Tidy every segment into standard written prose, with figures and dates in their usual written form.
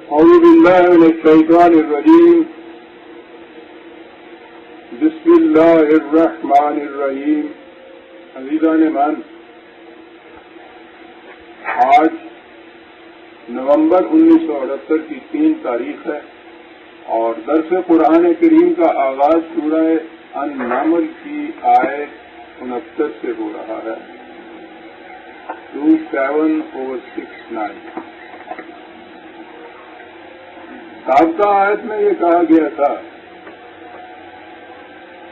اعوذ باللہ من الشیطان الرجیم بسم اللہ الرحمن الرحیم. عزیزان من، آج نومبر 1978 کی 3 تاریخ ہے اور درس قرآن کریم کا آغاز سورہ النمل کی آیت 69 سے ہو رہا ہے. 27/69. سابقہ آیت میں یہ کہا گیا تھا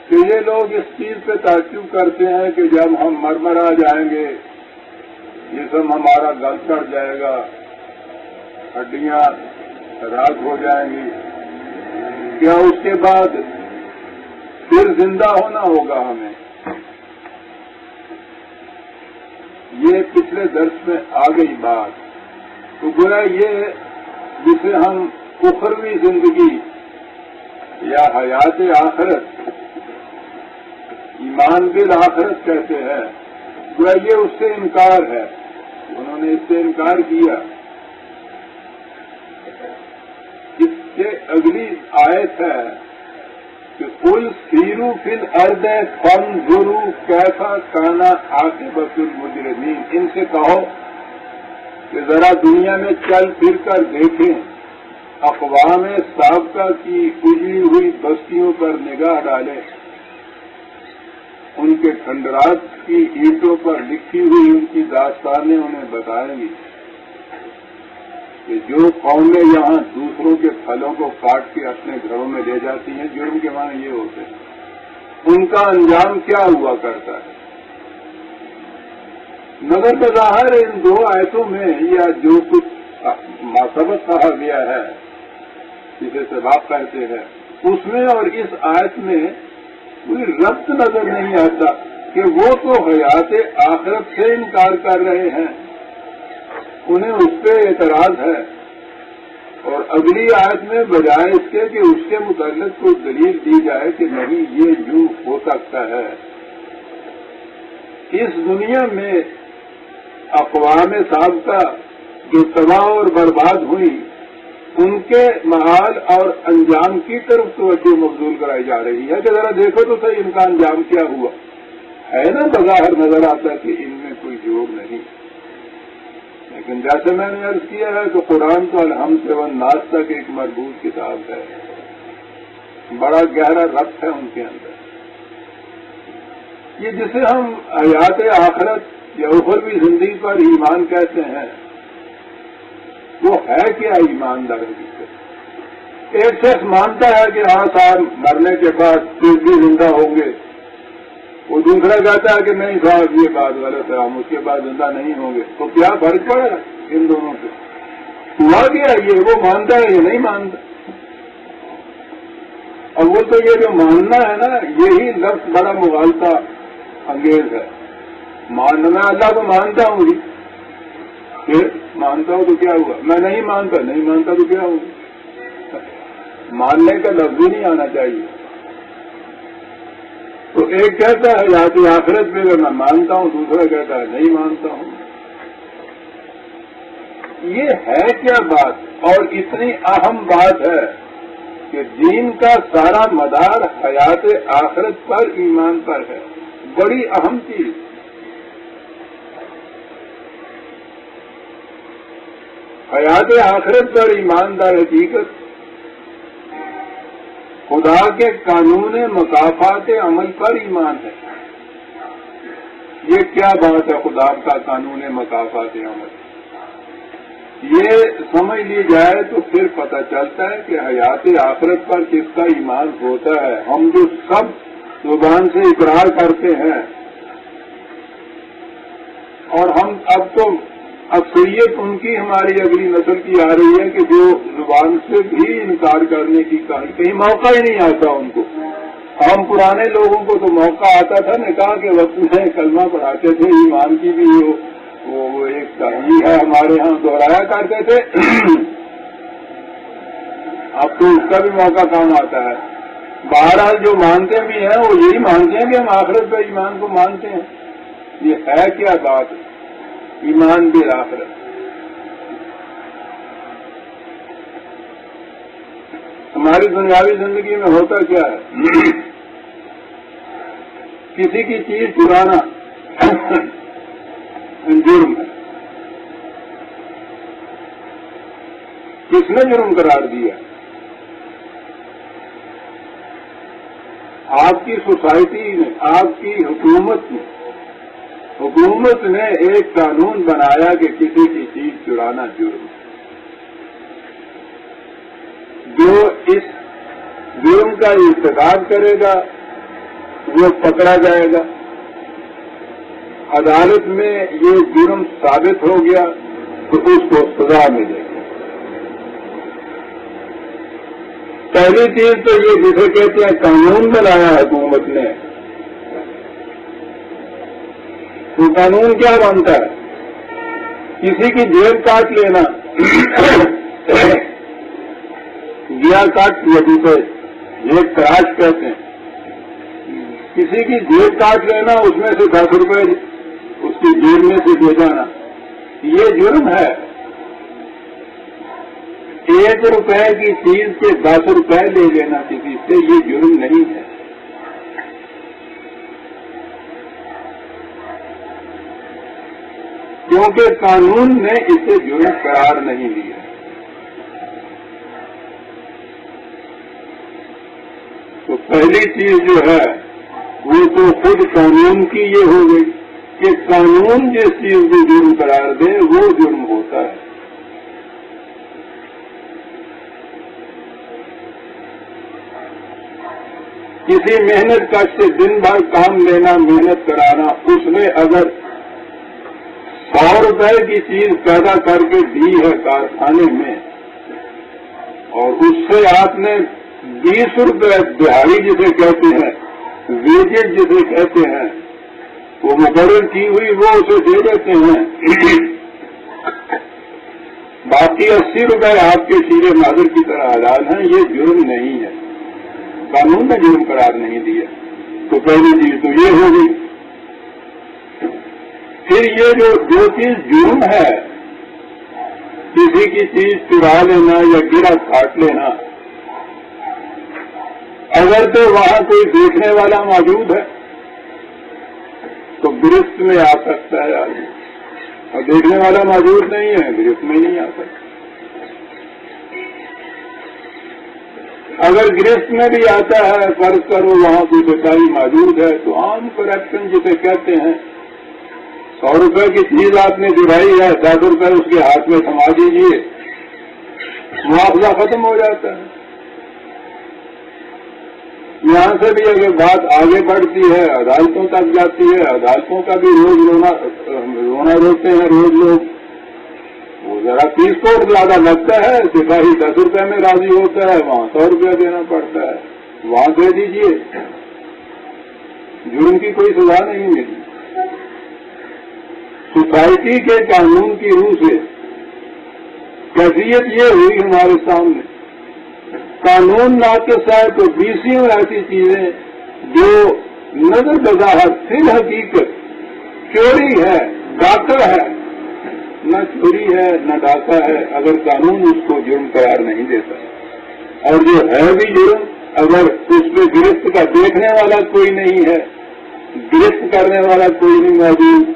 کہ یہ لوگ اس چیز پہ تعجب کرتے ہیں کہ جب ہم مرمرا جائیں گے، جسم ہمارا گل چڑھ جائے گا، ہڈیاں راکھ ہو جائیں گی، کیا اس کے بعد پھر زندہ ہونا ہوگا ہمیں؟ یہ پچھلے درس میں آ گئی بات. تو گویا یہ جسے ہم اخروی زندگی یا حیات آخرت، ایمان بالآخرت کہتے ہیں، گویا یہ اس سے انکار ہے. انہوں نے اس سے انکار کیا. اس کے اگلی آیت ہے کہ قل سیروا فی الارض فانظروا کیف کان عاقبۃ المجرمین. ان سے کہو کہ ذرا دنیا میں چل پھر کر دیکھیں، اقوام سابقہ کی اجڑی ہوئی بستیوں پر نگاہ ڈالیں، ان کے کھنڈرات کی اینٹوں پر لکھی ہوئی ان کی داستانیں انہیں بتائیں گی کہ جو قومیں یہاں دوسروں کے پھلوں کو کاٹ کے اپنے گھروں میں لے جاتی ہیں، جرم کے معنی یہ ہوتے ہیں، ان کا انجام کیا ہوا کرتا ہے. مگر بظاہر ان 2 آیتوں میں یا جو کچھ ماسبت کہا گیا ہے جسے سباق کہتے ہیں، اس میں اور اس آیت میں کوئی ربط نظر نہیں آتا کہ وہ تو حیات آخرت سے انکار کر رہے ہیں، انہیں اس پہ اعتراض ہے، اور اگلی آیت میں بجائے اس کے کہ اس کے متعلق کوئی دلیل دی جائے کہ نہیں یہ یوں ہو سکتا ہے. اس دنیا میں اقوام سابقہ جو تباہ اور برباد ہوئی، ان کے محال اور انجام کی طرف توجہ مبذول کرائی جا رہی ہے کہ ذرا دیکھو تو صحیح ان کا انجام کیا ہوا ہے. نا بظاہر نظر آتا ہے کہ ان میں کوئی جوڑ نہیں، لیکن جیسے میں نے عرض کیا ہے کہ قرآن تو الحمد سے والناس تک ایک مربوط کتاب ہے، بڑا گہرا ربط ہے ان کے اندر. یہ جسے ہم حیات آخرت یا اخروی زندگی پر ایمان کہتے ہیں، وہ ہے کیا ایماندار حقیقت؟ ایک شخص مانتا ہے کہ ہاں صاحب مرنے کے بعد پھر بھی زندہ ہوں گے، وہ دوسرا کہتا ہے کہ نہیں صاحب یہ بات غلط ہے، ہم اس کے بعد زندہ نہیں ہوں گے. تو کیا فرق پڑا ان دونوں سے؟ ہوا کیا یہ وہ مانتا ہے یا نہیں مانتا؟ اور وہ تو یہ جو ماننا ہے نا، یہی لفظ بڑا مغالطہ انگیز ہے. ماننا اللہ کو مانتا ہوں جی، پھر مانتا ہوں تو کیا ہوا؟ میں نہیں مانتا، نہیں مانتا تو کیا ہوا؟ ماننے کا لفظ ہی نہیں آنا چاہیے. تو ایک کہتا ہے حیات آخرت میں میں مانتا ہوں، دوسرا کہتا ہے نہیں مانتا ہوں. یہ ہے کیا بات؟ اور اتنی اہم بات ہے کہ دین کا سارا مدار حیات آخرت پر، ایمان پر ہے. بڑی اہم چیز. حیات آخرت پر ایماندار حقیقت خدا کے قانون مکافات عمل پر ایمان ہے. یہ کیا بات ہے خدا کا قانون مکافات عمل؟ یہ سمجھ لی جائے تو پھر پتہ چلتا ہے کہ حیات آخرت پر کس کا ایمان ہوتا ہے. ہم جو سب زبان سے اقرار کرتے ہیں، اور ہم اب تو اکثریت ان کی ہماری اگلی نسل کی آ رہی ہے کہ جو زبان سے بھی انکار کرنے کی کہیں موقع ہی نہیں آتا ان کو. ہم پرانے لوگوں کو تو موقع آتا تھا، نکاح کے وقت میں کلمہ پڑھاتے تھے، ایمان کی بھی وہ ایک تحریر ہے ہمارے ہاں دوہرایا کرتے تھے. اب تو اس کا بھی موقع کام آتا ہے. بہرحال جو مانتے بھی ہیں وہ یہی مانتے ہیں کہ ہم آخرت پہ ایمان کو مانتے ہیں. یہ ہے کیا بات؟ ایمان بالآخرت. ہماری دنیاوی زندگی میں ہوتا کیا ہے؟ کسی کی چیز چرانا جرم ہے. کس نے جرم قرار دیا؟ آپ کی سوسائٹی نے، آپ کی حکومت نے ایک قانون بنایا کہ کسی کی چیز چرانا جرم ہے. جو اس جرم کا ارتکاب کرے گا وہ پکڑا جائے گا. عدالت میں یہ جرم ثابت ہو گیا تو اس کو سزا ملے گی. پہلی چیز تو یہ جسے کہتے ہیں قانون بنایا حکومت نے، وہ قانون کیا بنتا ہے؟ کسی کی جیب کاٹ لینا گیا کاٹ یا جسے جیب تراش کہتے ہیں، کسی کی جیب کاٹ لینا، اس میں سے 10 روپے اس کی جیب میں سے دے جانا، یہ جرم ہے. 1 روپے کی چیز کے 10 روپے لے لینا کسی سے، یہ جرم نہیں ہے. کیونکہ قانون نے اسے جرم قرار نہیں دیا. تو پہلی چیز جو ہے وہ تو خود قانون کی یہ ہو گئی کہ قانون جس چیز کو جرم قرار دے وہ جرم ہوتا ہے. کسی محنت کش سے دن بھر کام لینا، محنت کرانا، اس میں اگر 100 روپے کی چیز پیدا کر کے دی ہے کارخانے میں اور اس سے آپ نے 20 روپے دہاڑی جسے کہتے ہیں، ویجز جسے کہتے ہیں، وہ مقرر کی ہوئی وہ اسے دے دیتے ہیں، باقی 80 روپے آپ کے سیرے ناظر کی طرح حلال ہیں، یہ جرم نہیں ہے. قانون نے جرم قرار نہیں دیا. تو پہلی چیز تو یہ ہوگی. پھر یہ جو چیز جرم ہے، کسی کی چیز چرا لینا یا گرا کاٹ لینا، اگر تو وہاں کوئی دیکھنے والا موجود ہے تو گرفت میں آ سکتا ہے آدمی، اور دیکھنے والا موجود نہیں ہے گرفت میں نہیں آ سکتا. اگر گرفت میں بھی آتا ہے، فرض کرو وہاں کوئی سچائی موجود ہے، تو عام کرپشن جسے کہتے ہیں، 100 روپے کی چیز آپ نے چرائی ہے، 10 روپے اس کے ہاتھ میں تھما دیجیے، معاوضہ ختم ہو جاتا ہے. یہاں سے بھی اگر بات آگے بڑھتی ہے، عدالتوں تک جاتی ہے، عدالتوں کا بھی روز رونا روتے ہیں روز لوگ. وہ ذرا 30 کوٹ زیادہ لگتا ہے، سپاہی 10 روپے میں راضی ہوتا ہے، وہاں 100 روپے دینا پڑتا ہے، وہاں دے دیجیے، جرم کی کوئی سزا نہیں ملی. سوسائٹی کے قانون کی روح سے کیفیت یہ ہوئی ہمارے سامنے. قانون ناقص ہے تو 20 ایسی چیزیں جو نظر بظاہر فی الحقیقت چوری ہے، ڈاکہ ہے، نہ چوری ہے نہ ڈاکہ ہے، اگر قانون اس کو جرم قرار نہیں دیتا، اور جو ہے بھی جرم، اگر اس پہ گرفت کا دیکھنے والا کوئی نہیں ہے، گرفت کرنے والا کوئی نہیں موجود،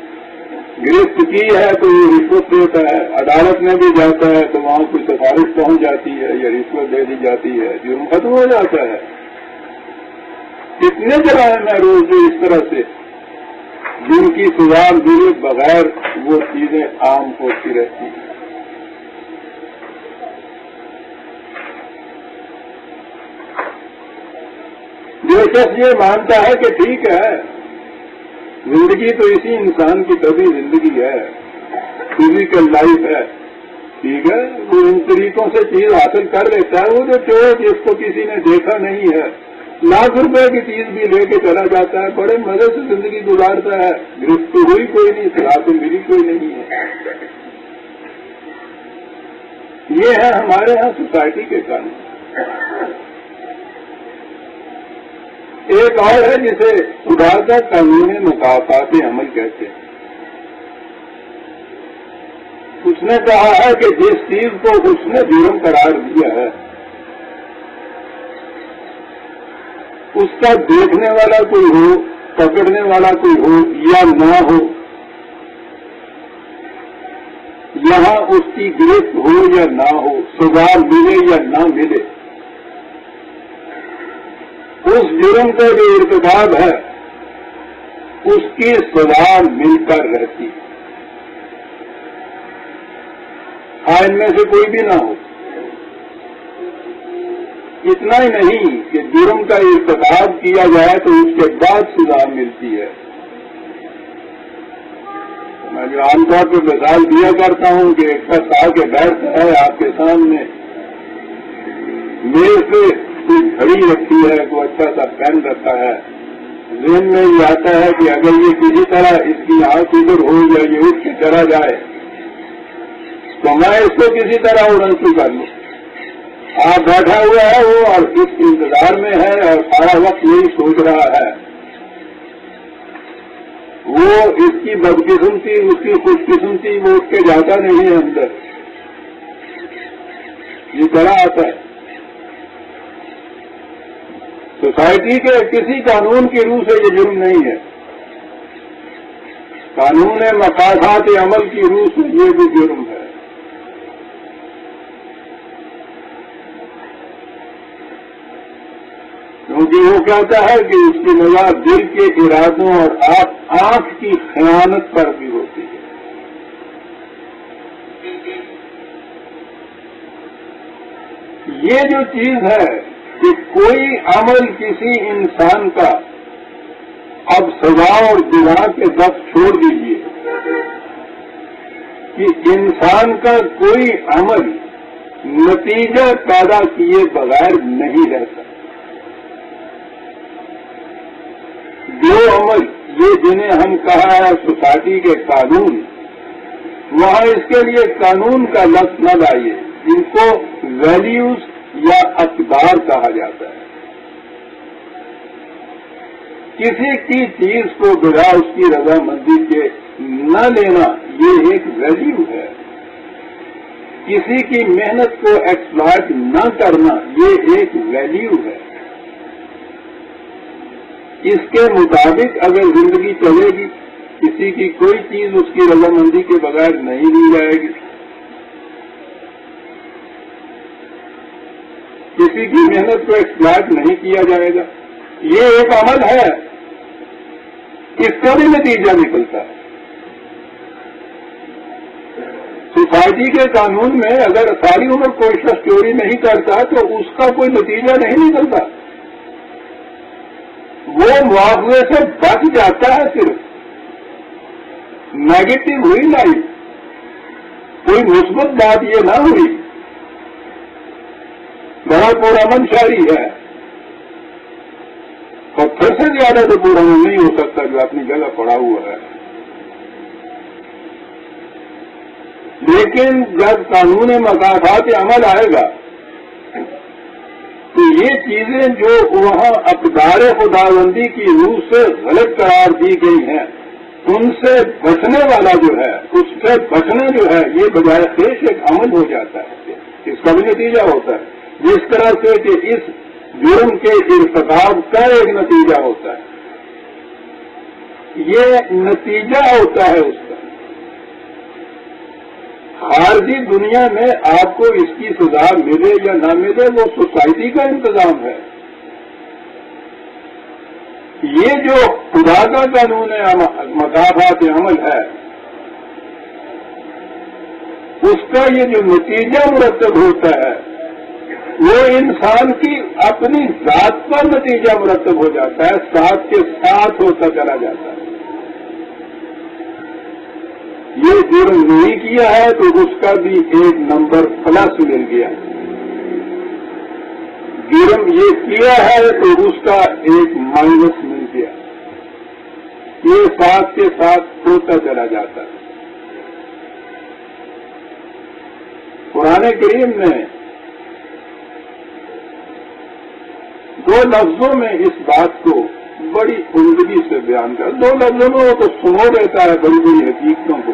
گرفت کی ہے تو یہ رشوت دیتا ہے، عدالت میں بھی جاتا ہے تو وہاں کوئی سفارش پہنچ جاتی ہے یا رشوت دے دی جاتی ہے، جرم ختم ہو جاتا ہے. کتنے جرائم ہیں روز جو اس طرح سے جن کی سزا دیے بغیر وہ چیزیں عام ہوتی رہتی ہیں. جو شخص یہ مانتا ہے کہ ٹھیک ہے زندگی تو اسی انسان کی طبی زندگی ہے، فزیکل لائف ہے، ٹھیک ہے، وہ ان طریقوں سے چیز حاصل کر لیتا ہے. وہ جو چور جس کو کسی نے دیکھا نہیں ہے، لاکھ روپے کی چیز بھی لے کے چلا جاتا ہے، بڑے مزے سے زندگی گزارتا ہے، گرفت ہوئی کوئی نہیں، سزا تو ملی کوئی نہیں ہے. یہ ہے ہمارے ہاں سوسائٹی کے قانون. ایک اور ہے جسے خدا کا قانون مکافات عمل کہتے ہیں. اس نے کہا ہے کہ جس چیز کو اس نے جرم قرار دیا ہے اس کا دیکھنے والا کوئی ہو، پکڑنے والا کوئی ہو یا نہ ہو، یہاں اس کی گرفت ہو یا نہ ہو، سزا ملے یا نہ ملے، اس جرم کا جو ارتکاب ہے اس کی سزا مل کر رہتی ہے، ان میں سے کوئی بھی نہ ہو۔ اتنا ہی نہیں کہ جرم کا ارتکاب کیا جائے تو اس کے بعد سزا ملتی ہے۔ میں جو عام طور پہ مثال دیا کرتا ہوں کہ ایک شخص آ کے بیٹھتا ہے آپ کے سامنے، میز پہ کوئی گھڑی رکھی ہے، کوئی اچھا سا پین رکھا ہے، ذہن میں یہ آتا ہے کہ اگر یہ کسی طرح اس کی آنکھ ادھر ہو یا یہ اٹھ کے چلا جائے تو میں اس کو کسی طرح اڑنسی کر لوں۔ آپ بیٹھا ہوا ہے وہ اور اس انتظار میں ہے اور سارا وقت یہی سوچ رہا ہے، وہ اس کی بدقسمتی اس کی خوش قسمتی وہ اٹھ کے جاتا نہیں ہے اندر، یہ چلا آتا ہے۔ سوسائٹی کے کسی قانون کی روح سے یہ جرم نہیں ہے، قانون مقاصد عمل کی روح سے یہ بھی جرم ہے۔ کیونکہ وہ کہتا ہے کہ اس کی نظر دل کے ارادوں اور آنکھ کی خیانت پر بھی ہوتی ہے۔ یہ جو چیز ہے کہ کوئی عمل کسی انسان کا، اب سزا اور گناہ کے دف چھوڑ دیجیے، کہ انسان کا کوئی عمل نتیجہ پیدا کیے بغیر نہیں رہ سکتا۔ جو عمل یہ جنہیں ہم کہا ہے سوسائٹی کے قانون، وہاں اس کے لیے قانون کا لفظ نہ لائیے، ان کو ویلیوز یا اقدار کہا جاتا ہے۔ کسی کی چیز کو بغیر اس کی رضامندی کے نہ لینا یہ ایک ویلیو ہے، کسی کی محنت کو ایکسپلائٹ نہ کرنا یہ ایک ویلیو ہے۔ اس کے مطابق اگر زندگی چلے گی، کسی کی کوئی چیز اس کی رضامندی کے بغیر نہیں لی جائے گی، کسی کی محنت کو ایکسپلائٹ نہیں کیا جائے گا، یہ ایک عمل ہے، اس کا بھی نتیجہ نکلتا ہے۔ سوسائٹی کے قانون میں اگر ساری عمر کوئی شخص چوری نہیں کرتا تو اس کا کوئی نتیجہ نہیں نکلتا، وہ معاوضے سے بچ جاتا ہے، صرف نیگیٹو ہوئی لائف، کوئی مثبت بات یہ نہ ہوئی۔ بڑا پرامن شاعری ہے، پتھر سے زیادہ تو پرامن نہیں ہو سکتا جو اپنی جگہ پڑا ہوا ہے۔ لیکن جب قانون مقاصد عمل آئے گا تو یہ چیزیں جو وہاں اقدار خداوندی کی روح سے غلط قرار دی گئی ہیں، ان سے بچنے والا جو ہے، اس سے بچنا جو ہے، یہ بجائے خیش ایک عمل ہو جاتا ہے، اس کا بھی نتیجہ ہوتا ہے، جس طرح سے کہ اس جرم کے ارتکاب کا ایک نتیجہ ہوتا ہے، یہ نتیجہ ہوتا ہے اس کا۔ خارجی دنیا میں آپ کو اس کی سزا ملے یا نہ ملے وہ سوسائٹی کا انتظام ہے۔ یہ جو خدا کا قانون مقاصد عمل ہے، اس کا یہ جو نتیجہ مرتب ہوتا ہے وہ انسان کی اپنی ذات پر نتیجہ مرتب ہو جاتا ہے، ساتھ کے ساتھ ہوتا چلا جاتا ہے۔ یہ جرم نہیں کیا ہے تو اس کا بھی ایک نمبر پلس مل گیا، جرم یہ کیا ہے تو اس کا ایک مائنس مل گیا، یہ ساتھ کے ساتھ ہوتا چلا جاتا ہے۔ قرآن کریم نے دو لفظوں میں اس بات کو بڑی عمدگی سے بیان کر، دو لفظوں میں وہ تو سنو دیتا ہے بڑی بڑی حقیقتوں کو۔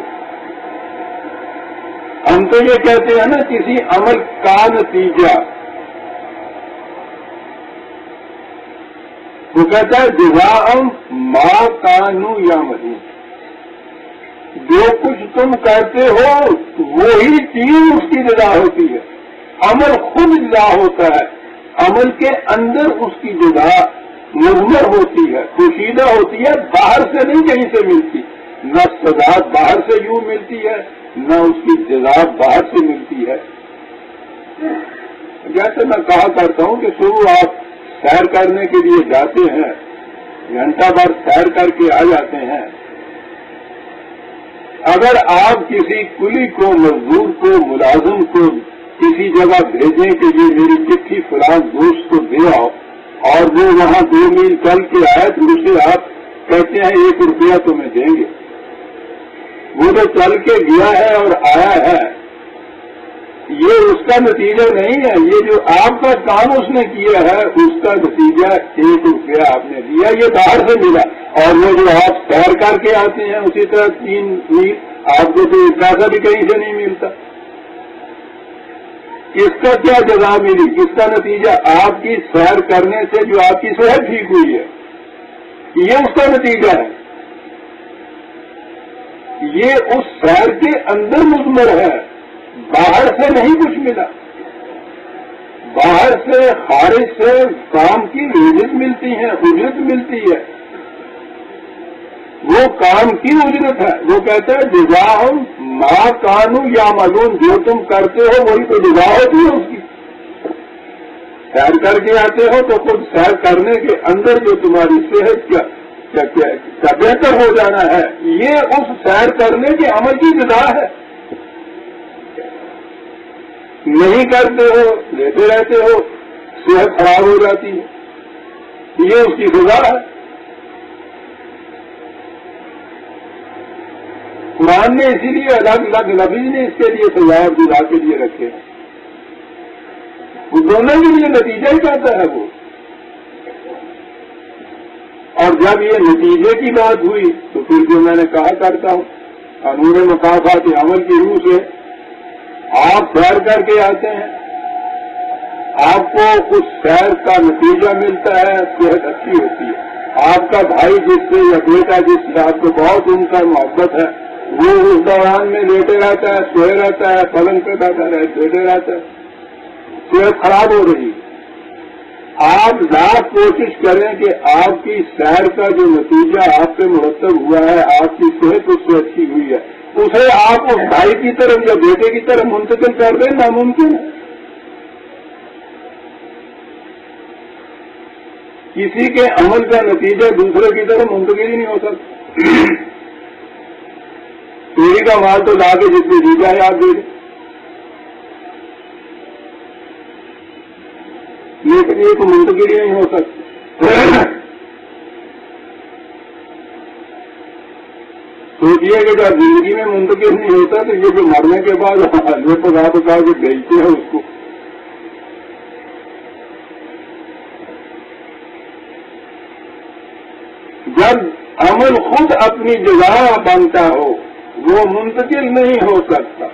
ہم تو یہ کہتے ہیں نا کسی عمل کا نتیجہ، وہ کہتا ہے جزاء ما کانوا یعملون، جو کچھ تم کرتے ہو وہی چیز اس کی جزا ہوتی ہے. عمل خود جزا ہوتا ہے، عمل کے اندر اس کی جزا مضمر ہوتی ہے، پوشیدہ ہوتی ہے، باہر سے نہیں کہیں سے ملتی. نہ سزا باہر سے یوں ملتی ہے، نہ اس کی جزا باہر سے ملتی ہے. جیسے میں کہا کرتا ہوں کہ صبح آپ سیر کرنے کے لیے جاتے ہیں، گھنٹہ بھر سیر کر کے آ جاتے ہیں. اگر آپ کسی کلی کو، مزدور کو، ملازم کو کسی جگہ بھیجنے کے لیے میری چٹھی فلاں دوست کو دے آؤ اور وہ وہاں 2 میل چل کے آئے تو اسے آپ کہتے ہیں 1 روپیہ تمہیں دیں گے. وہ جو چل کے گیا ہے اور آیا ہے یہ اس کا نتیجہ نہیں ہے، یہ جو آپ کا کام اس نے کیا ہے اس کا نتیجہ 1 روپیہ آپ نے دیا، یہ باہر سے ملا. اور وہ جو آپ سیر کر کے آتے ہیں اسی طرح 3 میل آپ کو تو پیسہ بھی کہیں سے نہیں ملتا. اس کا کیا جزا ملی؟ اس کا نتیجہ آپ کی سیر کرنے سے جو آپ کی صحت ٹھیک ہوئی ہے، یہ اس کا نتیجہ ہے. یہ اس سیر کے اندر مضمر ہے، باہر سے نہیں کچھ ملا. باہر سے، خارج سے کام کی اجرت ملتی ہے، اجرت ملتی ہے، وہ کام کی اجرت ہے. وہ کہتا ہے جزاء ما کانوا یعملون، جو تم کرتے ہو وہی تو جزا ہوتی ہے اس کی. سیر کر کے آتے ہو تو خود سیر کرنے کے اندر جو تمہاری صحت کا بہتر ہو جانا ہے، یہ اس سیر کرنے کے عمل کی جزا ہے. نہیں کرتے ہو، لیتے رہتے ہو، صحت خراب ہو جاتی ہے، یہ اس کی سزا ہے. قرآن نے اسی لیے الگ الگ لفظ نے اس کے لیے سزا اور جزا کے لیے رکھے ہیں. وہ دونوں کے لیے نتیجہ ہی کہتا ہے وہ. اور جب یہ نتیجے کی بات ہوئی تو پھر جو میں نے کہا کرتا ہوں، قانون مقافات عمل کی روح سے آپ سیر کر کے آتے ہیں، آپ کو اس سیر کا نتیجہ ملتا ہے، صحت اچھی ہوتی ہے. آپ کا بھائی جس سے یا بیٹا جس سے آپ کو بہت ان کا محبت ہے، وہ اس دوران میں لیٹے رہتا ہے، سوئے رہتا ہے، پلنگ پہ بیٹھا رہے لیٹے رہتا ہے، صحت خراب ہو رہی. آپ لاکھ کوشش کریں کہ آپ کی سیر کا جو نتیجہ آپ پہ مرتب ہوا ہے، آپ کی صحت اس سے اچھی ہوئی ہے، اسے آپ اس بھائی کی طرف یا بیٹے کی طرف منتقل کر دیں، ناممکن ہے. کسی کے عمل کا نتیجہ دوسرے کی طرف منتقل ہی نہیں ہو سکتا. چوری کا مال تو لا کے جس نے جیتا ہے آپ دے دیں، لیکن یہ تو منتقل ہی نہیں ہو سکتا. سوچیے کہ جب زندگی میں منتقل نہیں ہوتا تو یہ جو مرنے کے بعد یہ پکا پکا کے بیچتے ہیں اس کو. جب عمل خود اپنی جگہ بنتا ہو وہ منتقل نہیں ہو سکتا.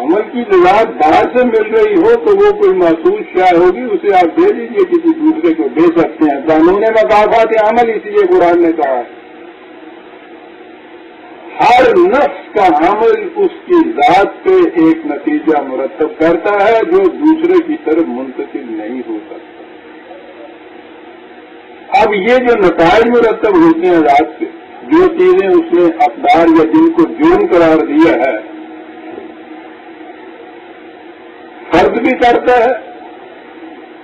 عمل کی جگہ باہر سے مل رہی ہو تو وہ کوئی محسوس شے ہوگی، اسے آپ دے دیجیے، کسی دوسرے کو دے سکتے ہیں. قانون مقافات عمل اس لیے قرآن نے کہا ہر نفس کا عمل اس کی ذات پہ ایک نتیجہ مرتب کرتا ہے جو دوسرے کی طرف منتقل نہیں ہو سکتا. اب یہ جو نتائج مرتب ہوتے ہیں ذات سے، جو چیزیں اس نے اقدار یا جن کو جرم قرار دیا ہے، فرد بھی کرتا ہے،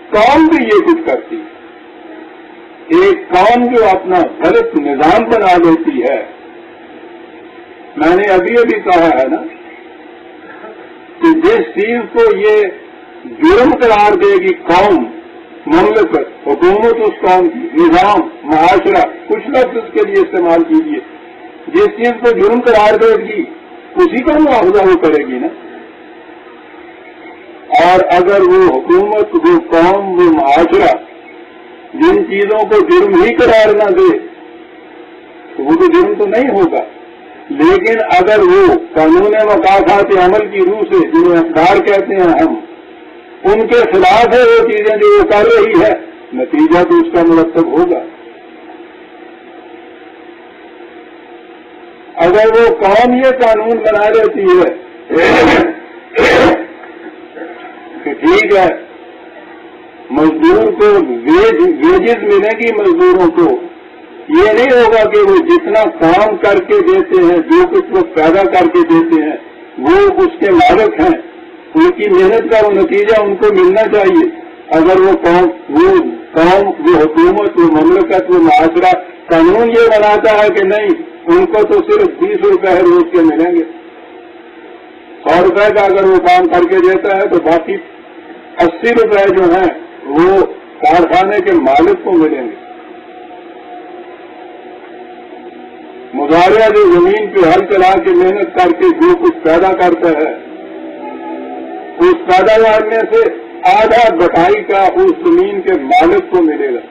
قوم بھی یہ کچھ کرتی ہے. ایک قوم جو اپنا غلط نظام بنا لیتی ہے، میں نے ابھی کہا ہے نا کہ جس چیز کو یہ جرم قرار دے گی قوم، مملکت، حکومت اس قوم کی، نظام، معاشرہ، کچھ لفظ اس کے لیے استعمال کیجیے، جس چیز کو جرم قرار دے گی اسی کا معاوضہ وہ کرے گی نا. اور اگر وہ حکومت، وہ قوم، وہ معاشرہ جن چیزوں کو جرم ہی قرار نہ دے تو وہ تو جرم تو نہیں ہوگا. لیکن اگر وہ قانون مقافات عمل کی روح سے، جنہیں اقدار کہتے ہیں ہم، ان کے خلاف ہے وہ چیزیں جو وہ کر رہی ہے، نتیجہ تو اس کا مرتب ہوگا۔ اگر وہ قوم یہ قانون بنا لیتی ہے کہ ٹھیک ہے مزدور کو ویجز ملے گی، مزدوروں کو یہ نہیں ہوگا کہ وہ جتنا کام کر کے دیتے ہیں، جو کچھ وہ پیدا کر کے دیتے ہیں وہ اس کے مالک ہیں، ان کی محنت کا وہ نتیجہ ان کو ملنا چاہیے۔ اگر وہ حکومت، وہ مملکت، وہ معاشرہ قانون یہ بناتا ہے کہ نہیں ان کو تو صرف 20 روپے روز کے ملیں گے، 100 روپے کا اگر وہ کام کر کے دیتا ہے تو باقی 80 روپے جو ہیں وہ کارخانے کے مالک کو ملیں گے۔ مظاہرہ جو زمین پہ ہل چلا کے محنت کر کے جو کچھ پیدا کرتا ہے اس پیداوار میں سے آدھا بٹائی کا اس زمین کے مالک کو ملے گا۔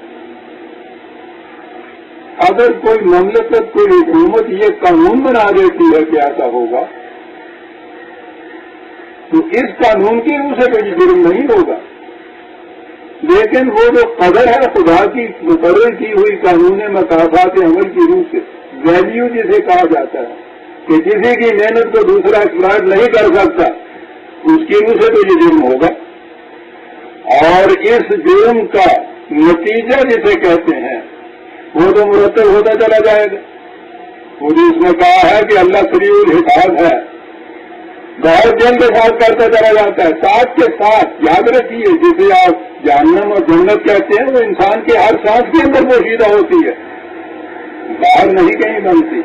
اگر کوئی مملکت، کوئی حکومت یہ قانون بنا دیتی ہے کہ ایسا ہوگا تو اس قانون کی روح سے کوئی جرم نہیں ہوگا، لیکن وہ جو قدر ہے خدا کی مقرر کی ہوئی قانون مکافات عمل کی روح سے، ویلیو جسے کہا جاتا ہے کہ کسی کی محنت کو دوسرا اخراج نہیں کر سکتا، اس کی روح سے تو یہ جرم ہوگا۔ اور اس جرم کا نتیجہ جسے کہتے ہیں وہ تو مرتب ہوتا چلا جائے گا۔ وہ جو اس میں کہا ہے کہ اللہ سریع الحساب ہے، بہت دن کے ساتھ کرتا چلا جاتا ہے، ساتھ کے ساتھ یاد رکھیے جسے آپ جہنم اور جنت کہتے ہیں وہ انسان کے ہر سانس کے اندر پوشیدہ ہوتی ہے، باہر نہیں کہیں بنتی،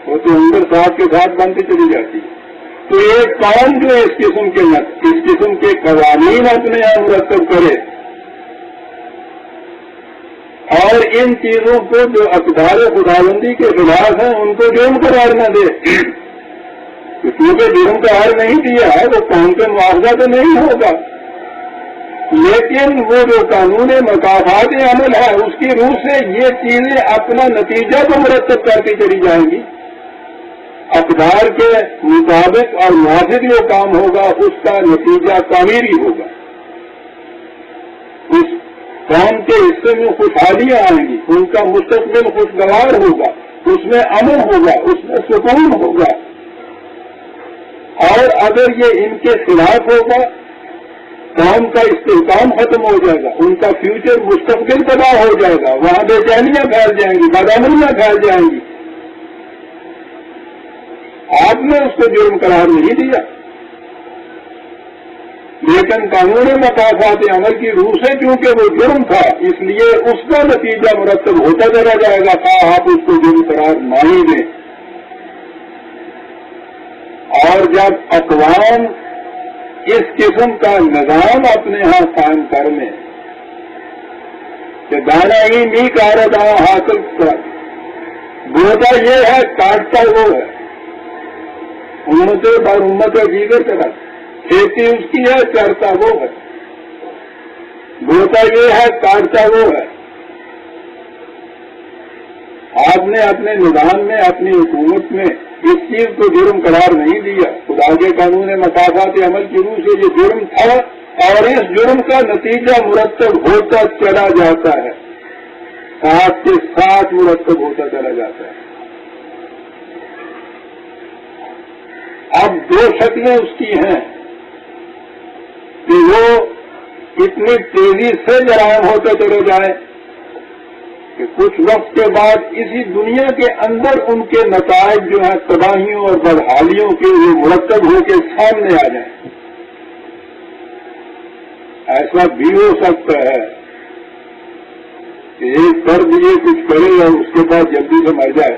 وہ تو اندر ساتھ کے ساتھ بنتی چلی جاتی ہے۔ تو ایک قوم جو اس قسم کے قوانین اپنے یہاں مرتب کرے اور ان چیزوں کو جو اقدار خداوندی کے خلاف ہیں ان کو جرم قرار نہ دے، کیونکہ جرم قرار نہیں دیا ہے وہ قوم کا معاوضہ تو نہیں ہوگا، لیکن وہ جو قانون مکافات عمل ہے اس کی روح سے یہ چیزیں اپنا نتیجہ تو مرتب کرتی چلی جائیں گی۔ اقدار کے مطابق اور موافق جو کام ہوگا اس کا نتیجہ تعمیری ہوگا، اس قوم کے حصے میں خوشحالیاں آئیں گی، ان کا مستقبل خوشگوار ہوگا، اس میں امن ہوگا، اس میں سکون ہوگا۔ اور اگر یہ ان کے خلاف ہوگا قوم کا استحکام ختم ہو جائے گا، ان کا فیوچر مستقبل تباہ ہو جائے گا، وہاں بے چینیاں پھیل جائیں گی، بدامنیاں پھیل جائیں گی۔ آپ نے اس کو جرم قرار نہیں دیا، لیکن قانون مکافات عمل کی روح سے چونکہ وہ جرم تھا اس لیے اس کا نتیجہ مرتب ہوتا چلا جائے گا، آپ اس کو جرم قرار نہ ہی دیں۔ اور جب اقوام اس قسم کا نظام اپنے ہاں قائم کر لیں کہ دانا ہی نہیں کارا دانا حاصل کر، بوتا یہ ہے کاٹتا وہ ہے، امتیں بر امت دیگر طرح، کھیتی اس کی ہے چرتا وہ ہے، بوتا یہ ہے کاٹتا وہ ہے۔ آپ نے اپنے نظام میں، اپنی حکومت میں اس چیز کو جرم قرار نہیں دیا، خدا کے قانون مکافات عمل کی روح سے یہ جرم تھا اور اس جرم کا نتیجہ مرتب ہوتا چلا جاتا ہے، ساتھ کے ساتھ مرتب ہوتا چلا جاتا ہے۔ اب دو شکلیں اس کی ہیں کہ وہ اتنی تیزی سے جرائم ہوتے چلے جائیں کہ کچھ وقت کے بعد اسی دنیا کے اندر ان کے نتائج جو ہیں تباہیوں اور بدحالیوں کے وہ مرتب ہو کے سامنے آ جائیں۔ ایسا بھی ہو سکتا ہے کہ ایک فرد یہ کچھ کرے اور اس کے بعد جلدی سے مر جائے۔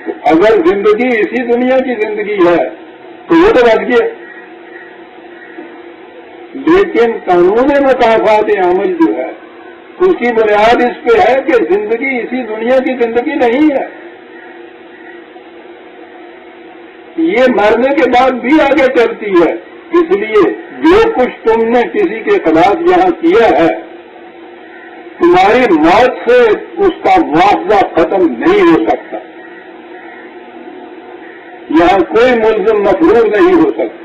تو اگر زندگی اسی دنیا کی زندگی ہے تو وہ تو بچ گیا، لیکن قانون مکافات عمل جو ہے اس کی بنیاد اس پہ ہے کہ زندگی اسی دنیا کی زندگی نہیں ہے، یہ مرنے کے بعد بھی آگے چلتی ہے۔ اس لیے جو کچھ تم نے کسی کے خلاف یہاں کیا ہے تمہاری موت سے اس کا معاوضہ ختم نہیں ہو سکتا، یہاں کوئی ملزم مفروض نہیں ہو سکتا۔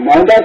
9-10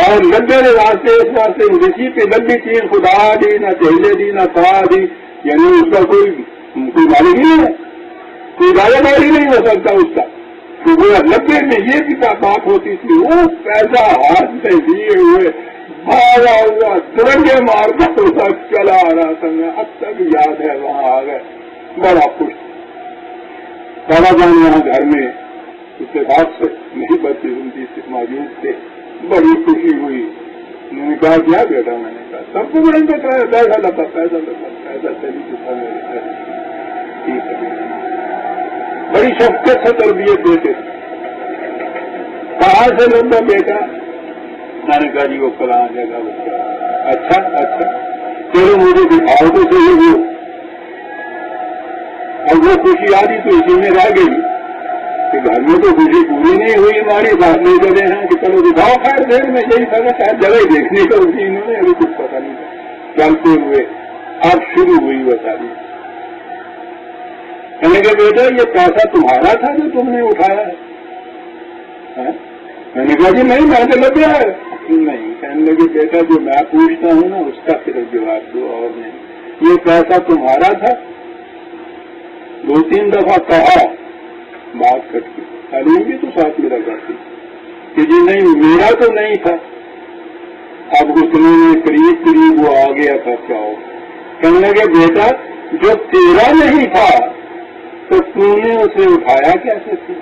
اور لبے نے واسطے اس واسطے کسی پہ لمبی چیز خدا دی نہ چہلے دی نہ تا دی، یعنی اس کا کوئی مالک نہیں ہے، کوئی دائیں داری نہیں ہو سکتا اس کا. تو وہ لبے میں یہ بھی بات ہوتی تھی، وہ پیسہ ہاتھ میں دیے ہوئے بھاگا ہوا ترنگے مارتا ہوا چلا آ رہا تھا. میں اب تک یاد ہے وہاں آ گئے، بڑا خوش. سارا جان یہاں گھر میں اتفاق سے نہیں بچے زندگی سے موجود تھے، بڑی خوشی ہوئی. میں نے کہا کیا بیٹا؟ میں نے کہا سب کو بڑے پیسہ لگا، پیسہ لگا، پیسہ چلی چکا میرے. ٹھیک ہے. بڑی شفقت سے تربیت دیتے. کہاں سے لگا بیٹا؟ میں نے کہا جی وہ فلاں جگہ. اچھا اچھا چلو مجھے دکھاؤ تو صحیح وہ. اور وہ خوشی آ رہی تو اسی میں رہ گئی کہ گھر میں تو خوشی پوری نہیں ہوئی ہماری. بات نہیں کرے ہیں کہ چلو دکھاؤ. خیر دیر میں یہی تھا کہ شاید جگہ دیکھنے کا اسی انہوں نے ابھی کچھ پتا نہیں تھا. چلتے ہوئے اب شروع ہوئی وہ ساری. میں نے کہا بیٹا یہ پیسہ تمہارا تھا جو تم نے اٹھایا ہے؟ میں نے کہا جی نہیں، میں نے لگا ہے. نہیں. کہنے لگے بیٹا جو میں پوچھتا ہوں نا اس کا صرف جواب دو اور نہیں. یہ پیسہ تمہارا تھا؟ 2-3 دفعہ کہا، بات کرتی. تعلیم بھی تو ساتھ میں کرتی کہ جی نہیں میرا تو نہیں تھا. اب غصے میں قریب وہ آ گیا تھا. کیا ہو؟ کہنے لگے بیٹا جو تیرا نہیں تھا تو تم نے اسے اٹھایا کیسے تھی؟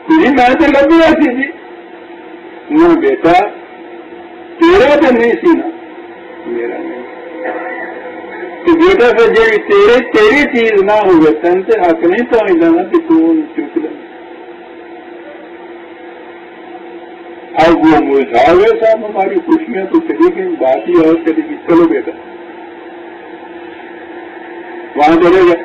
جی میں تو لگ گیا تھی. جی نہ بیٹا تیرا تو نہیں سی نا. میرا نہیں. تو بیٹا پھر جی تیری چیز نہ ہوئے تن سے حق نہیں سمجھنا نا کہ تم چپ لے. اب وہ مجھا گئے صاحب ہماری خوشیاں تو چلی گئی، بات ہی اور چلی گئی. چلو بیٹا وہاں چلے گئے.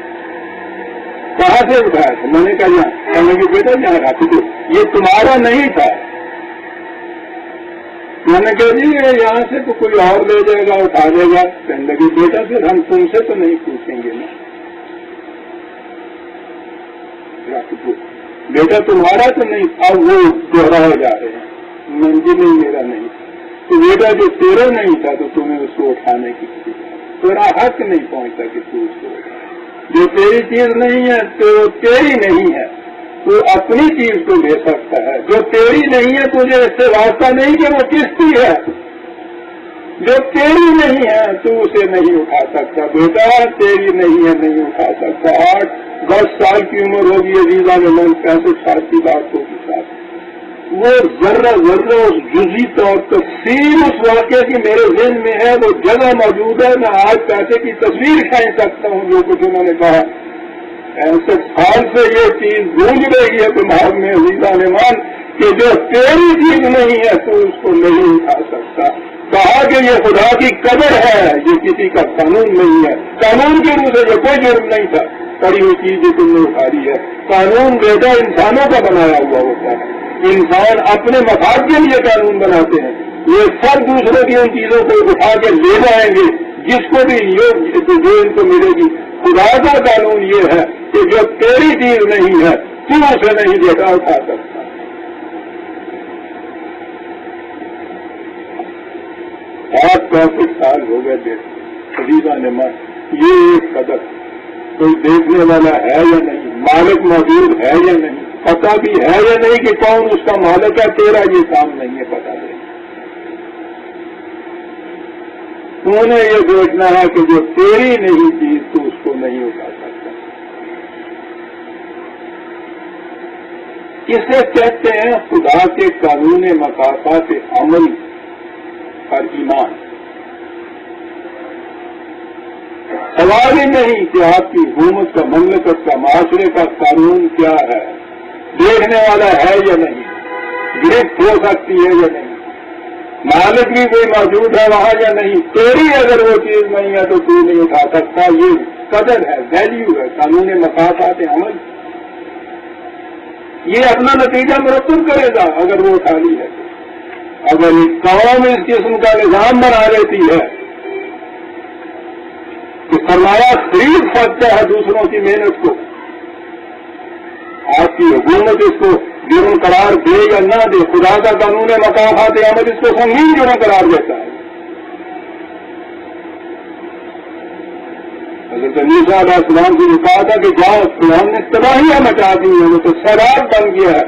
کہاں سے اٹھایا تھا؟ میں نے کہا یہاں. کہنے لگے بیٹا یہاں رکھ دو، یہ تمہارا نہیں تھا. میں نے کہا جی یہاں سے تو کوئی اور لے جائے گا، اٹھا دے گا. کہنے لگے بیٹا پھر ہم تم سے تو نہیں پوچھیں گے نا. رکھ دو بیٹا تمہارا تو نہیں. اب وہ دوہرائے جا رہے ہیں. منزل نہیں میرا نہیں. تو بیٹا جو تیرا نہیں تھا تو تمہیں اس کو اٹھانے کی تیرا حق نہیں پہنچتا کہ تو اس کو اٹھا. جو تیری چیز نہیں ہے تو تیری نہیں ہے. تو اپنی چیز کو لے سکتا ہے. جو تیری نہیں ہے تجھے اس سے واسطہ نہیں کہ وہ کس کی ہے. جو تیری نہیں ہے تو اسے نہیں اٹھا سکتا. بیٹا تیری نہیں ہے نہیں اٹھا سکتا. 8-10 سال کی عمر ہوگی عزیزہ میں 65 سال کی بات ہوگی صاحب. وہ ذرہ اس جزی طور تفصیل اس واقعے کی میرے ذہن میں ہے. وہ جگہ موجود ہے. میں آج پیسے کی تصویر کھینچ سکتا ہوں جو کچھ انہوں نے کہا. 65 سال سے یہ چیز گونج رہی ہے دماغ میں عزیزہ نمان کہ جو تیری چیز نہیں ہے تو اس کو نہیں اٹھا سکتا. کہا کہ یہ خدا کی قدر ہے، یہ کسی کا قانون نہیں ہے. قانون کے روح سے یہ کوئی جرم نہیں تھا. پڑی ہوئی چیز جو تم نے اٹھا لی ہے. قانون بیٹا انسانوں کا بنایا ہوا ہوتا ہے. انسان اپنے مفاد کے لیے قانون بناتے ہیں. یہ سب دوسروں کی ان چیزوں کو اٹھا کے لے جائیں گے جس کو بھی جو ان کو ملے گی. خدا کا قانون یہ ہے کہ جو تیری چیز نہیں ہے تو اسے نہیں بیٹا اٹھا سکتا. 65 سال ہو گئے بیٹا عزیزہ نے من. یہ ایک قدر کوئی دیکھنے والا ہے یا نہیں، مالک موجود ہے یا نہیں، پتا بھی ہے یا نہیں کہ کون اس کا مالک ہے. تیرا یہ کام نہیں ہے پتا نہیں. تو نے یہ سوچنا ہے کہ جو تیری نہیں چیز تو اس کو نہیں اٹھا سکتا. اسے کہتے ہیں خدا کے قانون مقاصد عمل اور ایمان. سوال ہی نہیں کہ آپ کی حکومت کا، مملکت کا، معاشرے کا قانون کیا ہے، دیکھنے والا ہے یا نہیں، گرفت ہو سکتی ہے یا نہیں، مالک بھی کوئی موجود ہے وہاں یا نہیں. تیری اگر وہ چیز نہیں ہے تو تو نہیں اٹھا سکتا. یہ قدر ہے، ویلیو ہے قانون مقاصد عمل. یہ اپنا نتیجہ مرتب کرے گا اگر وہ اٹھا لی ہے. اگر ایک قوم اس قسم کا نظام بنا لیتی ہے کہ سرمایہ خرید سکتا ہے دوسروں کی محنت کو، آپ کی حکومت اس کو جرم قرار دے یا نہ دے، خدا کا قانون مکافات عمل اس کو سنگین جرم قرار دیتا ہے۔ حضرت موسیٰ علیہ السلام سے یہ کہا تھا کہ جاؤ، فرعون نے تباہیاں مچا دی ہیں، وہ تو سیلاب بن گیا ہے،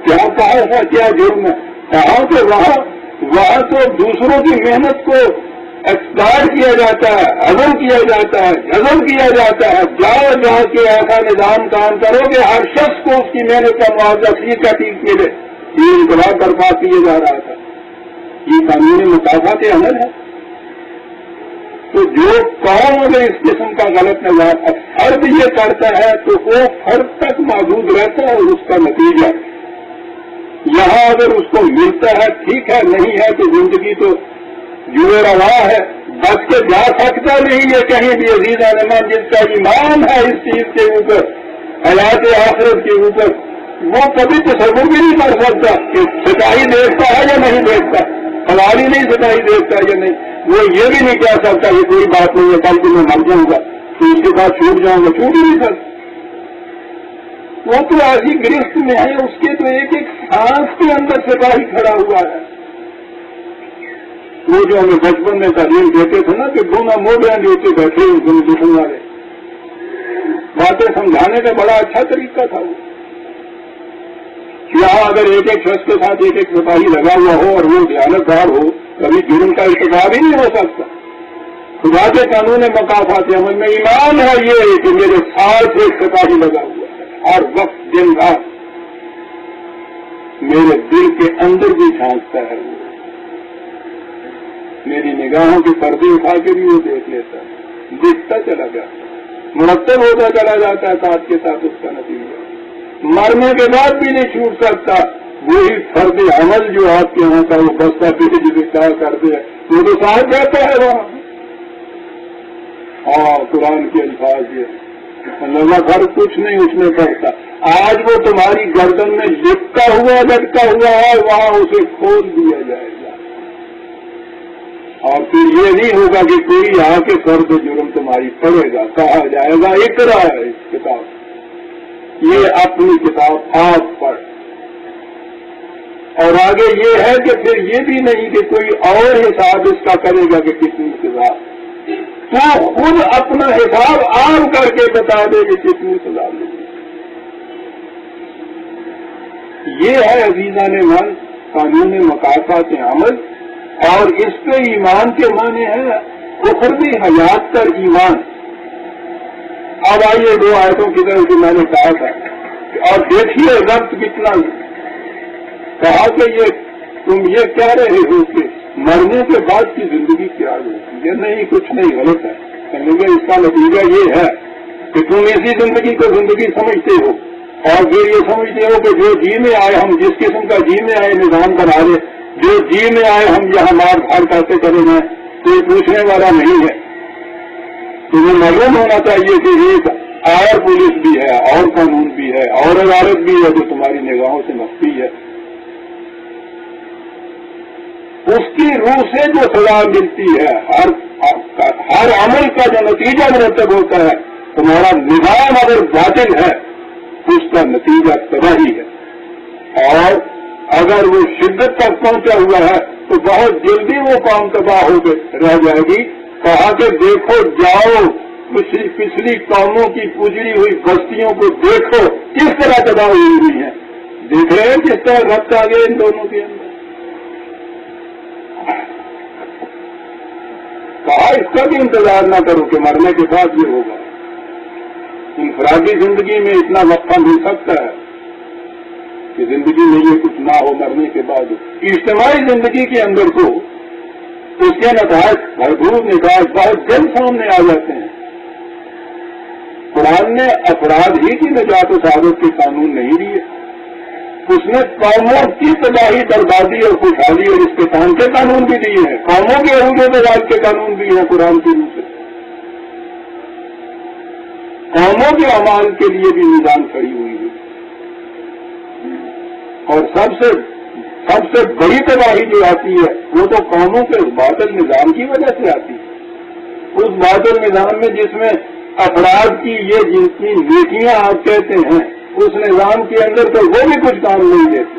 کیا کہا ہے کیا جرم ہے؟ کہا کہ وہاں تو دوسروں کی محنت کو ایکسپائر کیا جاتا ہے، ہضم کیا جاتا ہے، ہضم کیا جاتا ہے۔ جاؤ جا کے ایسا نظام کام کرو کہ ہر شخص کو اس کی محنت کا معاوضہ ٹھیک کا ٹھیک ملے۔ یہ انقلاب برپا کیے جا رہا تھا، یہ قانونی مکافات عمل ہے۔ تو جو قوم اگر اس قسم کا غلط نظام فرد یہ کرتا ہے تو وہ فرد تک محدود رہتا ہے، اور اس کا نتیجہ یہاں اگر اس کو ملتا ہے ٹھیک ہے، نہیں ہے تو زندگی تو جو روا ہے، بچ کے جا سکتا نہیں ہے کہیں بھی۔ عزیز علمان، جس کا ایمان ہے اس چیز کے اوپر، حیات آخرت کے اوپر، وہ کبھی تصور بھی نہیں کر سکتا کہ سچائی دیکھتا ہے یا نہیں دیکھتا، سوال ہی نہیں سچائی دیکھتا یا نہیں۔ وہ یہ بھی نہیں کہہ سکتا کہ کوئی بات نہیں ہے، کل کو میں مر جاؤں گا تو اس کے بعد چھوٹ جاؤں گا، چھوٹ ہی نہیں سکتا۔ وہ تو ایسی گرفت میں ہے، اس کے تو ایک ایک سانس کے اندر سپاہی کھڑا ہوا ہے۔ وہ جو ہمیں بچپن میں تعلیم دیتے تھے نا کہ دونوں موڈیاں جو ہوتے بیٹھے ہوئے دشمن والے، باتیں سمجھانے کا بڑا اچھا طریقہ تھا وہ۔ یہاں اگر ایک ایک شخص کے ساتھ ایک ایک سپاہی لگا ہوا ہو اور وہ دیانتدار ہو، کبھی جرم کا ارتکاب ہی نہیں ہو سکتا۔ خدا کے قانون مکافات عمل میں ایمان ہے یہ کہ میرے ساتھ ایک سپاہی لگا ہوا ہے، ہر وقت دن رات میرے دل کے اندر بھی جھانکتا ہے، وہ میری نگاہوں کے پردے اٹھا کے بھی وہ دیکھ لیتا ہے، دیکھتا چلا جاتا ہے، مرتب ہوتا چلا جاتا ہے ساتھ کے ساتھ اس کا نتیجہ مرنے کے بعد بھی نہیں چھوٹ سکتا۔ وہی فرد عمل جو آپ کے یہاں کا وہ بستہ پیٹے جسے کیا کرتے ہیں وہ تو ساتھ جاتا ہے وہاں۔ قرآن کے الفاظ یہ اللہ ہر کچھ نہیں اس میں پڑتا، آج وہ تمہاری گردن میں لٹکا ہوا ہے، وہاں اسے کھول دیا جائے گا، اور پھر یہ نہیں ہوگا کہ کوئی آ کے فرد جرم تمہاری پڑے گا، کہا جائے گا اقرا ہے اس کتاب، یہ اپنی کتاب آپ پڑھ۔ اور آگے یہ ہے کہ پھر یہ بھی نہیں کہ کوئی اور حساب اس کا کرے گا کہ کتنی سزا، تو خود اپنا حساب عام کر کے بتا دے کہ کتنی سزا ملے۔ یہ ہے عزیزان من قانون مکافات عمل، اور اس پہ ایمان کے معنی ہے اخروی حیات کا ایمان۔ اب آئیے دو آیتوں کی طرف سے میں نے کہا تھا، اور دیکھیے ربط کتنا، کہا کہ یہ تم یہ کہہ رہے ہو کہ مرنے کے بعد کی زندگی کیا ہوگی، یہ نہیں، کچھ نہیں، غلط ہے۔ اس کا نتیجہ یہ ہے کہ تم اسی زندگی کو زندگی سمجھتے ہو، اور پھر یہ سمجھتے ہو کہ جو جی میں آئے، ہم جس قسم کا جی میں آئے نظام بنا لے، جو جی میں آئے ہم یہاں مار دھاڑ کرتے چلے جائیں، کوئی پوچھنے والا نہیں ہے۔ تمہیں معلوم ہونا چاہیے کہ ایک اور پولیس بھی ہے، اور قانون بھی ہے، اور عدالت بھی ہے جو تمہاری نگاہوں سے مخفی ہے۔ اس کی روح سے جو سزا ملتی ہے، ہر عمل کا جو نتیجہ مرتب ہوتا ہے، تمہارا نظام اگر باطل ہے اس کا نتیجہ تباہی ہے، اور اگر وہ شدت تک پہنچا ہوا ہے تو بہت جلدی وہ قوم تباہ ہو کے رہ جائے گی۔ کہا کہ دیکھو جاؤ پچھلی قوموں کی اجڑی ہوئی بستیوں کو دیکھو کس طرح تباہ ہوئی ہیں، دیکھ رہے ہیں کس طرح ربط آ گیا ان دونوں کے اندر۔ کہا اس کا بھی انتظار نہ کرو کہ مرنے کے بعد یہ ہوگا، انفرادی زندگی میں اتنا وقفہ مل سکتا ہے کہ زندگی میں یہ کچھ نہ ہو مرنے کے بعد، اجتماعی زندگی کے اندر تو اس کے نتائج بھرپور نتائج بہت جلد سامنے آ جاتے ہیں۔ قرآن نے افراد ہی کی نجات و سعادت کے قانون نہیں دیے، اس نے قوموں کی تباہی بربادی اور خوشحالی اور استحکام کے قانون بھی دیے ہیں، قوموں کے عروج و زوال کے قانون بھی ہیں قرآن کی روح سے، قوموں کے اعمال کے لیے بھی نظام کھڑی ہوئی ہے۔ اور سب سے بڑی تباہی جو آتی ہے وہ تو قوموں کے اس باطل نظام کی وجہ سے آتی ہے، اس باطل نظام میں جس میں افراد کی یہ جن کی نیکیاں آپ کہتے ہیں اس نظام کے اندر تو وہ بھی کچھ کام نہیں دیتے.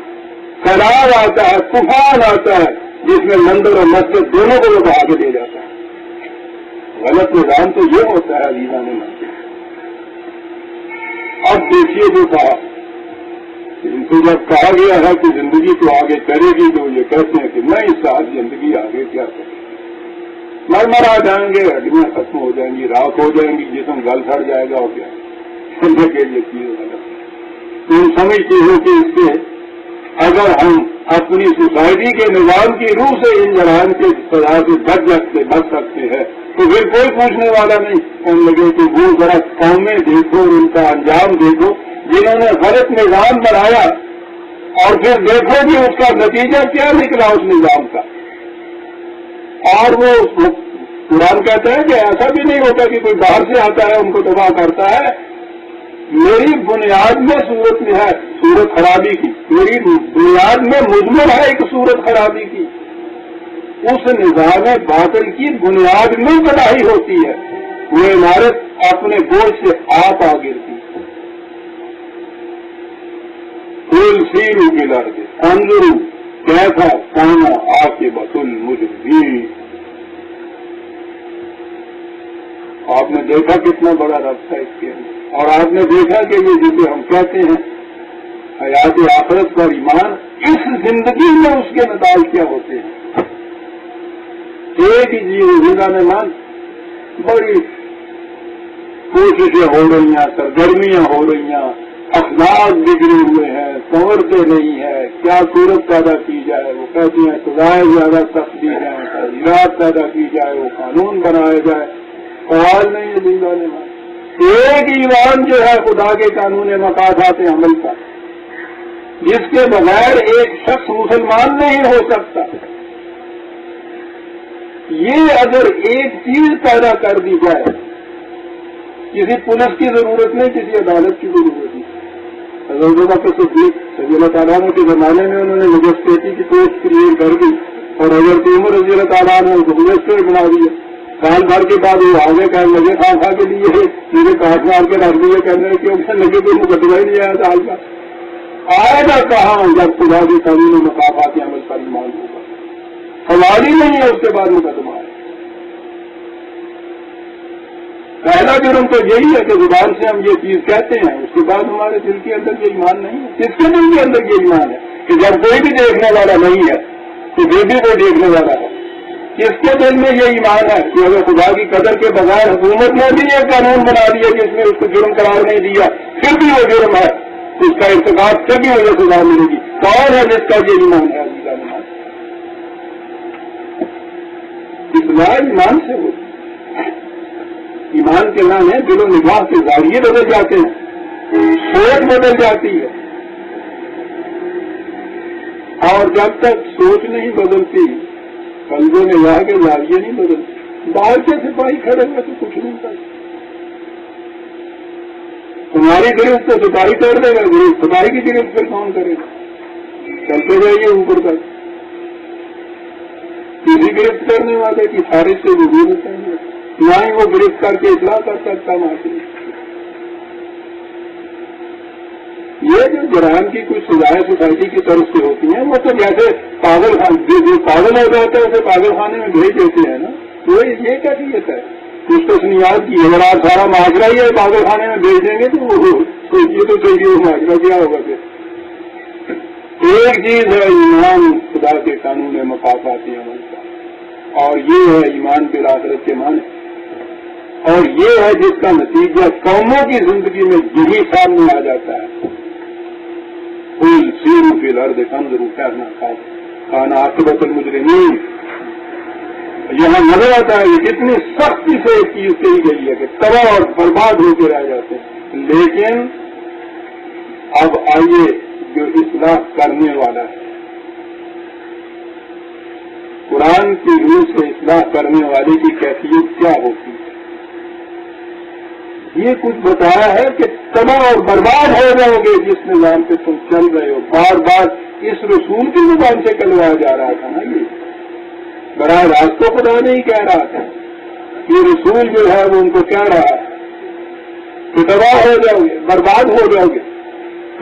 سیلاب آتا ہے, طوفان آتا ہے, جس میں مندر اور مسجد دونوں کو وہ بہا کے لے جاتا ہے. غلط نظام تو یہ ہوتا ہے عزیزان مسجد. اب دیکھیے جو کہا, ان کو جب کہا گیا ہے کہ زندگی کو آگے کرے گی تو یہ کہتے ہیں کہ میں اس ساتھ زندگی آگے کیا کروں, مرمرا جائیں گے, ہڈیاں ختم ہو جائیں گی, راکھ ہو جائیں گی, جسم گل سڑ جائے گا, اور کیا کہ یہ چیز غلط. تم سمجھتے ہو کہ اس سے اگر ہم اپنی سوسائٹی کے نظام کی روح سے ان جرائم کے سزا سے بچ سکتے ہیں تو پھر کوئی پوچھنے والا نہیں. کہنے لگے کہ وہ ذرا قومیں دیکھو, ان کا انجام دیکھو, جنہوں نے غلط نظام بنایا, اور پھر دیکھو کہ اس کا نتیجہ کیا نکلا اس نظام کا. اور وہ قرآن کہتا ہے کہ ایسا بھی نہیں ہوتا کہ کوئی باہر سے آتا ہے ان کو تباہ کرتا ہے. میری بنیاد میں صورت خرابی کی, میری بنیاد میں مضمر ہے ایک صورت خرابی کی. اس نظام باطل کی بنیاد میں تباہی ہوتی ہے. وہ عمارت اپنے بوجھ سے آپ آ گرتی. پھول سیرو کی لڑکے انظرو کیسا کانا عاقبۃ المجرمین. آپ نے دیکھا کتنا بڑا رابطہ اس کے اندر, اور آپ نے دیکھا کہ یہ جسے ہم کہتے ہیں حیات آخرت پر ایمان, اس زندگی میں اس کے نتائج کیا ہوتے ہیں. ایک ہی چیز زندہ میں مان, بڑی کوششیں ہو رہی ہیں, سرگرمیاں ہو رہی ہیں, اخلاق بگڑے ہوئے ہیں, سنورتے نہیں ہے, کیا صورت پیدا کی جائے. وہ کہتی ہیں سزائیں زیادہ سخت دی جائیں, تعزیرات پیدا کی جائے, وہ قانون بنائے جائے. سوال نہیں ہے زندہ نے مان. ایک ایمان جو ہے خدا کے قانون مقاصد عمل کا, جس کے بغیر ایک شخص مسلمان نہیں ہو سکتا. یہ اگر ایک چیز پیدا کر دی جائے, کسی پولیس کی ضرورت نہیں, کسی عدالت کی ضرورت نہیں. حضرت بکر صدیق رضی اللہ تعالیٰ عنہ کے زمانے میں انہوں نے مجسٹریٹی کی پوسٹ کریٹ کر دی, اور حضرت عمر رضی اللہ تعالیٰ عنہ کو مجسٹریٹ بنا دیا. سال بھر کے بعد وہ آگے کہنے لگے خواہ کے لیے مجھے کاٹ مار کے رکھ دیے, کہنے کیوں لگے تو مقدمہ ہی نہیں آیا سال کا. آئے گا کہاں جب خدا کے قانون و مقاصد عمل پر ایمان ہوگا. سوال ہی نہیں ہے اس کے بعد مقدمہ ہے. پہلا جرم تو یہی ہے کہ زبان سے ہم یہ چیز کہتے ہیں, اس کے بعد ہمارے دل کے اندر یہ ایمان نہیں ہے. کس کے دل کے اندر یہ ایمان ہے کہ جب کوئی بھی دیکھنے والا نہیں ہے تو جو بھی کوئی دیکھنے والا ہے. کس کے دل میں یہ ایمان ہے کہ اگر خدا کی قدر کے بغیر حکومت نے بھی یہ قانون بنا دیا کہ اس نے اس کو جرم قرار نہیں دیا, پھر بھی وہ جرم ہے, اس کا ارتکاب پھر بھی مجھے سزا ملے گی. کون ہے جس کا یہ ایمان ہے؟ اصلاح ایمان سے ہوتی. ایمان کے نام ہے دل و نگاہ کے ذریعے بدل جاتے ہیں, سوچ بدل جاتی ہے. اور جب تک سوچ نہیں بدلتی, قلب و نگاہ کے ذریعے نہیں بدلتی. باہر کے سپاہی کھڑے ہوئے تو کچھ نہیں کرتے. تمہاری گرفت تو سپاہی کر دے گا, سپاہی کی گرفت پھر کون کرے گا؟ چلتے جائیے اوپر تک. کسی گرفت کرنے والے کی خارج سے ضرورت ہے, نہ ہی وہ گرفت کر کے اطلاع کر سکتا معافی. یہ جو جرائم کی کچھ سزائیں سوسائٹی کی طرف سے ہوتی ہیں, وہ تو جیسے پاگل جو پاگل ہو جاتا ہے اسے پاگل خانے میں بھیج دیتے ہیں نا. تو یہ کیفیت ہے کچھ تسمیات کی. اگر آپ سارا معاشرہ ہی پاگل خانے میں بھیج دیں گے تو یہ تو چاہیے وہ معاشرہ کیا ہوگا پھر. ایک چیز ہے ایمان خدا کے قانون مقاصد عمل کا, اور یہ ہے ایمان بالآخرت کے معنی, اور یہ ہے جس کا نتیجہ قوموں کی زندگی میں یہی سامنے آ جاتا ہے. پھول سیرو فی الارض انظروا کیسا کان عاقبۃ المجرمین. یہاں نظر آتا ہے کہ کتنی سختی سے ایک چیز کہی گئی ہے کہ تباہ اور برباد ہو کے رہ جاتے ہیں. لیکن اب آئیے جو اصلاح کرنے والا ہے, قرآن کی روح سے اصلاح کرنے والے کی کیفیت کیا ہوتی ہے. یہ کچھ بتایا ہے کہ تباہ اور برباد ہو جاؤ گے جس نظام پہ تم چل رہے ہو. بار بار اس رسول کی زبان سے کہلوایا جا رہا تھا نا. یہ براہ راست تو خدا نہیں کہہ رہا تھا, یہ رسول جو ہے وہ ان کو کہہ رہا ہے کہ تباہ ہو جاؤ گے, برباد ہو جاؤ گے.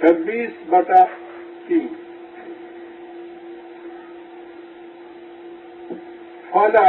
26/3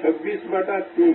26/3।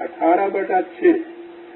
18/6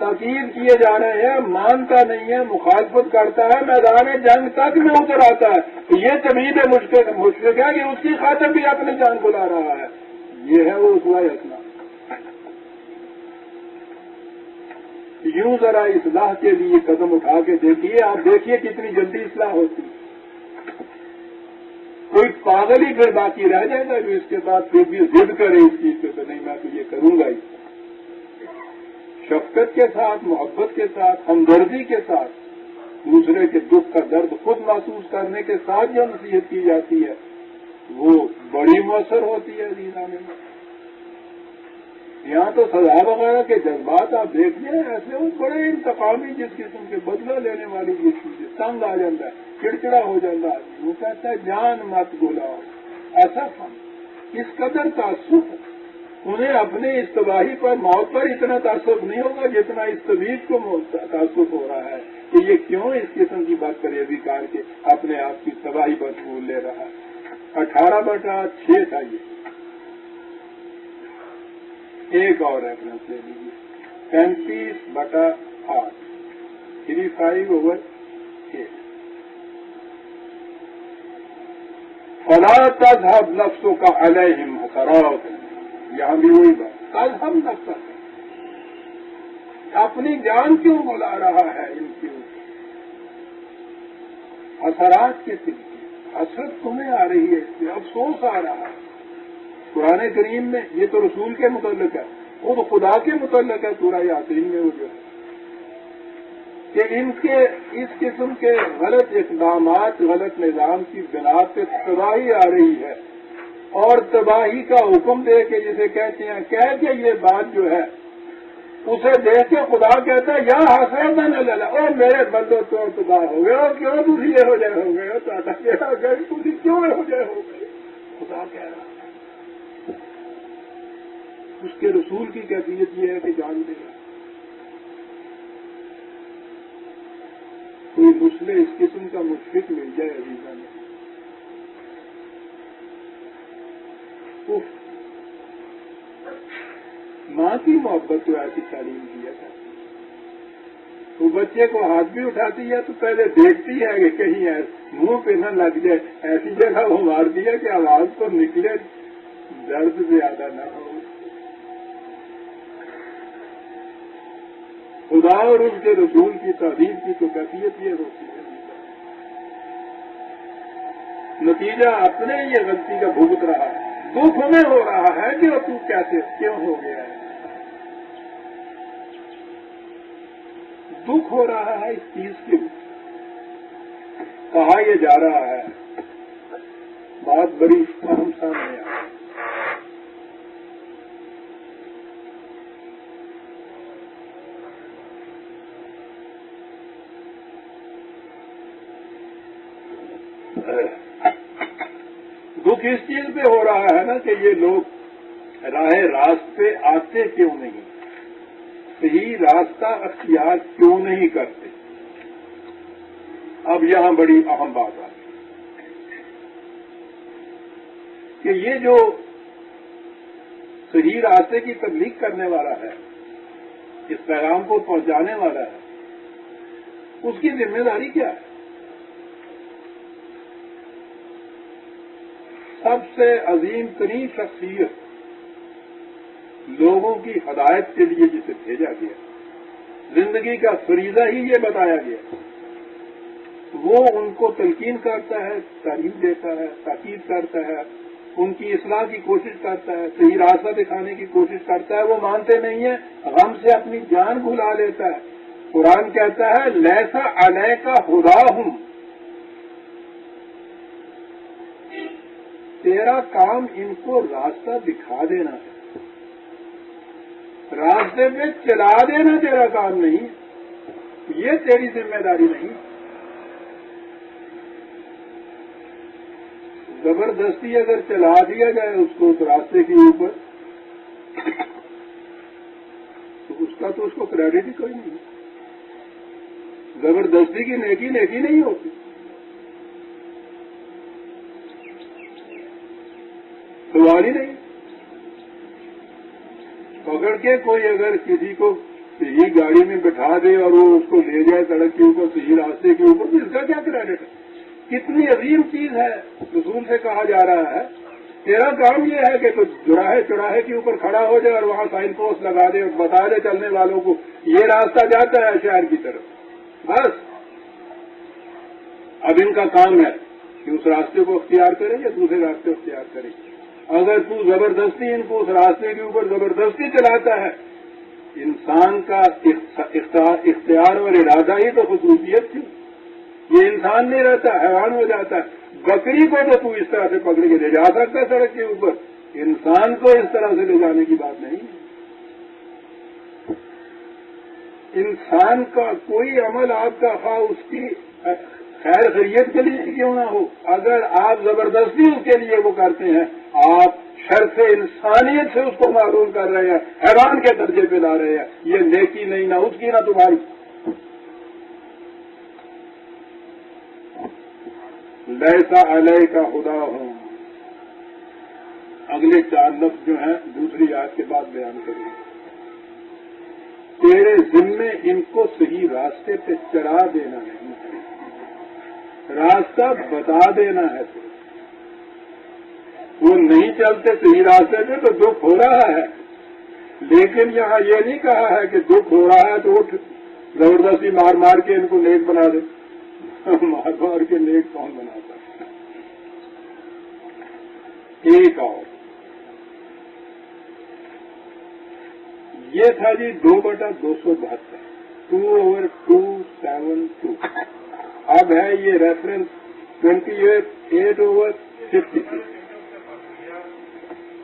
تاکید کیے جا رہے ہیں، مانتا نہیں ہے، مخالفت کرتا ہے، میدان جنگ تک میں اتر آتا ہے، یہ تمہید مشفق ہے کہ اس کی خاطر بھی اپنی جان کو لا رہا ہے. یہ ہے وہ اسوہ حسنہ. یوں ذرا اصلاح کے لیے قدم اٹھا کے دیکھیے، آپ دیکھیے کتنی جلدی اصلاح ہوتی ہے. کوئی پاگل ہی پھر باقی رہ جائے گا جو اس کے بعد پھر بھی ضد کرے اس چیز پہ تو نہیں میں تو یہ کروں گا ہی. شفقت کے ساتھ، محبت کے ساتھ، ہمدردی کے ساتھ، دوسرے کے دکھ کا درد خود محسوس کرنے کے ساتھ جو نصیحت کی جاتی ہے وہ بڑی مؤثر ہوتی ہے. عزیزان میں یہاں تو سزا وغیرہ کے جذبات آپ دیکھتے ہیں ایسے وہ بڑے انتقامی جس قسم کے بدلہ لینے والی یہ چیزیں، تنگ آ جاتا ہے، چڑچڑا ہو جاتا ہے. وہ کہتا ہے جان مت بولاؤ. ایسا فن اس قدر تعصب ہے. انہیں اپنی اس تباہی پر، موت پر اتنا تعصب نہیں ہوگا جتنا اس طبیعت کو تعصب ہو رہا ہے کہ یہ کیوں اس قسم کی بات پرہیزی کار کے اپنے آپ کی تباہی پر پھول لے رہا ہے. 18/6 تھا یہ. ایک اور ریفرنس لے لیجیے 35/8 35/8. فلا تذهب نفسك عليهم حسرات. یہاں بھی وہی بات، تذهب نفسك، اپنی جان کیوں بلا رہا ہے ان کے اوپر؟ حسرات کے دل کی حسرت تمہیں آ رہی ہے، اس سے افسوس آ رہا ہے. قرآن کریم میں یہ تو رسول کے متعلق ہے، وہ تو خدا کے متعلق ہے. سورہ یاسین میں وہ جو ہے کہ ان کے اس قسم کے غلط اقدامات، غلط نظام کی بنا پہ تباہی آ رہی ہے، اور تباہی کا حکم دے کے جسے کہتے ہیں، کہہ کے یہ بات جو ہے اسے دیکھ کے خدا کہتا ہے یا حسرت نہ او میرے بندو تو تباہ ہو گئے ہو، کیوں تھی یہ ہو جائے ہو گئے ہو، تھی کیوں ہو جائے ہو گئے. خدا کہہ رہا ہے. اس کے رسول کی کیفیت یہ ہے کہ جان دے گا. کوئی مسئلہ اس قسم کا مشفق مل جائے عزیزاں میں، ماں کی محبت تو ایسی تعلیم دیا تھا. وہ بچے کو ہاتھ بھی اٹھاتی ہے تو پہلے دیکھتی ہے کہ کہیں منہ پہ نہ لگ جائے، ایسی جگہ وہ مار دیا کہ آواز تو نکلے، درد زیادہ نہ ہو. خدا اور اس کے رسول کی تعلیم کی تو کیفیت یہ ہوتی ہے. نتیجہ اپنے یہ غلطی کا بھگت رہا ہے، دکھ میں ہو رہا ہے کہ تو کیسے کیوں ہو گیا ہے. دکھ ہو رہا ہے اس چیز کے کہا یہ جا رہا ہے. بات بڑی اہم سامنے آ دکھ اس چیز پہ ہو رہا ہے نا کہ یہ لوگ راہ راست پہ آتے کیوں نہیں، صحیح راستہ اختیار کیوں نہیں کرتے. اب یہاں بڑی اہم بات آ کہ یہ جو صحیح راستے کی تبلیغ کرنے والا ہے، اس پیغام کو پہنچانے والا ہے، اس کی ذمہ داری کیا ہے؟ سب سے عظیم ترین شخصیت لوگوں کی ہدایت کے لیے جسے بھیجا گیا، زندگی کا فریضہ ہی یہ بتایا گیا، وہ ان کو تلقین کرتا ہے، تعلیم دیتا ہے، تاکید کرتا ہے، ان کی اصلاح کی کوشش کرتا ہے، صحیح راستہ دکھانے کی کوشش کرتا ہے. وہ مانتے نہیں ہیں، غم سے اپنی جان بھلا لیتا ہے. قرآن کہتا ہے لیسا علیک ہداہم، تیرا کام ان کو راستہ دکھا دینا ہے، راستے پہ چلا دینا تیرا کام نہیں، یہ تیری ذمہ داری نہیں. زبردستی اگر چلا دیا جائے اس کو اس راستے کے اوپر تو اس کو کریڈٹ ہی کوئی نہیں. زبردستی کی نیکی نہیں ہوتی. سوال ہی نہیں. پکڑ کے کوئی اگر کسی کو صحیح گاڑی میں بٹھا دے اور وہ اس کو لے جائے سڑک کے اوپر صحیح راستے کے اوپر، تو اس کا کیا کریڈٹ ہے؟ کتنی عظیم چیز ہے. رسول سے کہا جا رہا ہے تیرا کام یہ ہے کہ تو چوراہے کے اوپر کھڑا ہو جائے اور وہاں سائن پوسٹ لگا دے اور بتا دے چلنے والوں کو یہ راستہ جاتا ہے شہر کی طرف. بس اب ان کا کام ہے کہ اس راستے کو اختیار کرے یا دوسرے راستے اختیار کرے. اگر تو زبردستی ان کو اس راستے کے اوپر زبردستی چلاتا ہے، انسان کا اختیار اور ارادہ ہی تو خصوصیت تھی. یہ انسان نہیں رہتا، حیوان ہو جاتا ہے. بکری کو تو اس طرح سے پکڑ کے لے جا سکتا ہے سڑک کے اوپر، انسان کو اس طرح سے لے جانے کی بات نہیں. انسان کا کوئی عمل آپ کا خواہ اس کی خیر خیریت کے لیے کیوں نہ ہو، اگر آپ زبردستی اس کے لیے وہ کرتے ہیں، آپ شرف انسانیت سے اس کو معروف کر رہے ہیں، حیوان کے درجے پہ لا رہے ہیں. یہ نیکی نہیں، نہ اس کی نہ تمہاری. لیسا علیہ کا خدا ہوں. اگلے 4 لفظ جو ہیں دوسری آیت کے بعد بیان کریں گے. تیرے ذمے ان کو صحیح راستے پہ چلا دینا نہیں ہے، راستہ بتا دینا ہے. وہ نہیں چلتے صحیح راستے پہ تو دکھ ہو رہا ہے، لیکن یہاں یہ نہیں کہا ہے کہ دکھ ہو رہا ہے تو اٹھ زبردستی مار کے ان کو نیک بنا دے. مار کے نیک کون بناتا ہے؟ ایک اور یہ تھا جی 2/272 2/272. اب ہے یہ ریفرنس 28/56.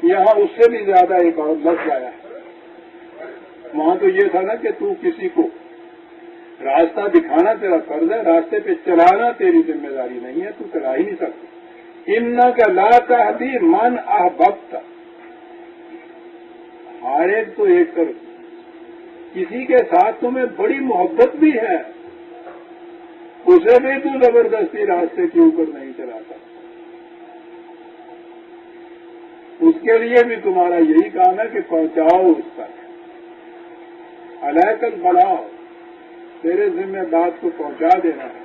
یہاں اس سے بھی زیادہ ایک اور لفظ آیا ہے. وہاں تو یہ تھا نا کہ تو کسی کو راستہ دکھانا تیرا فرض ہے، راستے پہ چلانا تیری ذمہ داری نہیں ہے، تو چلا ہی نہیں سکتا. انک لا تہدی من احببت. ہر ایک تو ایک طرف کسی کے ساتھ تمہیں بڑی محبت بھی ہے، اسے بھی تو زبردستی راستے کے اوپر نہیں چلا سکتا. اس کے لیے بھی تمہارا یہی کام ہے کہ پہنچاؤ اس تک. علیک البلاغ، تیرے ذمہ بات کو پہنچا دینا ہے.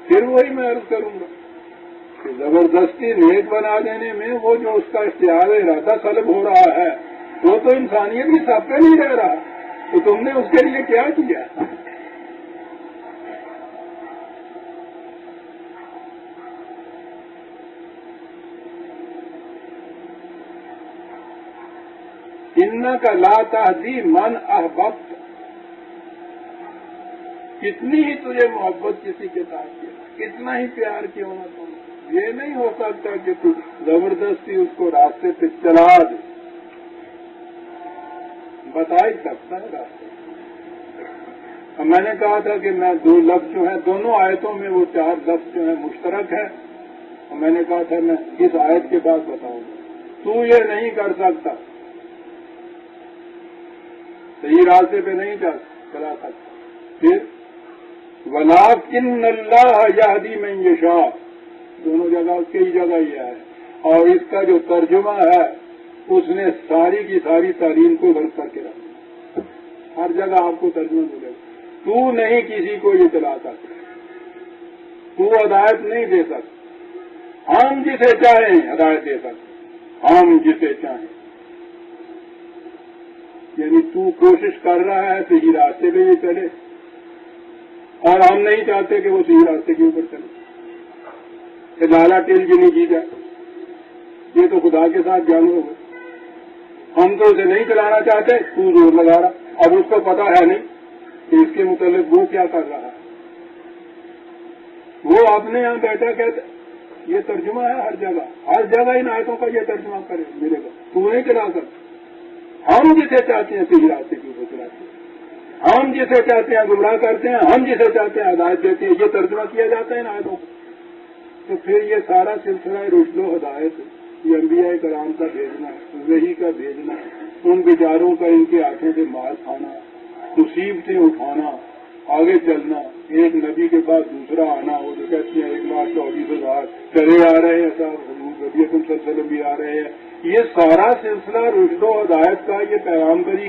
پھر وہی میں عرض کروں گا کہ زبردستی نیک بنا دینے میں وہ جو اس کا اختیار ارادہ سلب ہو رہا ہے وہ تو انسانیت کی سب پہ نہیں رہ رہا. تو تم نے اس کے لیے کیا کیا؟ انک لا تہدی من احببت. کتنی ہی تجھے محبت کسی کے ساتھ کیا، کتنا ہی پیار کیا ہونا تم، یہ نہیں ہو سکتا کہ تو زبردستی اس کو راستے پہ چلا دے. بتا ہی سکتا ہے راستے. اب میں نے کہا تھا کہ میں 2 لفظ جو ہیں دونوں آیتوں میں وہ 4 لفظ جو ہیں مشترک ہیں، اور میں نے کہا تھا میں اس آیت کے بعد بتاؤں گا. تو یہ نہیں کر سکتا، صحیح راستے پہ نہیں چلا سکتا. پھر وَلَٰكِنَّ اللَّهَ يَهْدِي مَن يَشَاءُ، دونوں جگہ اس کی جگہ یہ ہے. اور اس کا جو ترجمہ ہے اس نے ساری کی ساری تعلیم کو غرض کر کے رکھا. ہر جگہ آپ کو ترجمہ ملے گا. تو نہیں کسی کو یہ چلا سکتا، تو ہدایت نہیں دے سکتا. ہم جسے چاہیں ہدایت دے سکتے، ہم جسے چاہیں. یعنی تو کوشش کر رہا ہے صحیح راستے پہ یہ چلے، اور ہم نہیں چاہتے کہ وہ صحیح راستے کے اوپر چلے. کہ لالا ٹیل جی نہیں جی جائے، یہ تو خدا کے ساتھ جانور ہو. ہم تو اسے نہیں چلانا چاہتے، تو زور لگا رہا. اب اس کو پتا ہے نہیں کہ اس کے متعلق وہ کیا کر رہا ہے. وہ اپنے یہاں بیٹھا کہتے یہ ترجمہ ہے ہر جگہ ان آیتوں کا یہ ترجمہ کرے ملے گا. تو نہیں چلا سکتا. ہم جسے چاہتے ہیں صحیح راستے کے اوپر چلاتے ہیں، ہم جسے چاہتے ہیں گمراہ کرتے ہیں، ہم جسے چاہتے ہیں ہدایت دیتے ہیں. یہ ترجمہ کیا جاتا ہے ان آیتوں کو. تو پھر یہ سارا سلسلہ رشد و ہدایت، یہ انبیاء کرام کا بھیجنا، وحی کا بھیجنا، ان بیچاروں کا ان کے ہاتھوں سے مار کھانا، مصیبتیں اٹھانا، آگے چلنا، ایک نبی کے بعد دوسرا آنا. وہ جو کہتے ہیں 1,24,000 چلے آ رہے ہیں، صاحب نبی اکرم صلی اللہ علیہ وسلم بھی آ رہے ہیں. یہ سارا سلسلہ رشد و ہدایت کا، یہ پیغامبری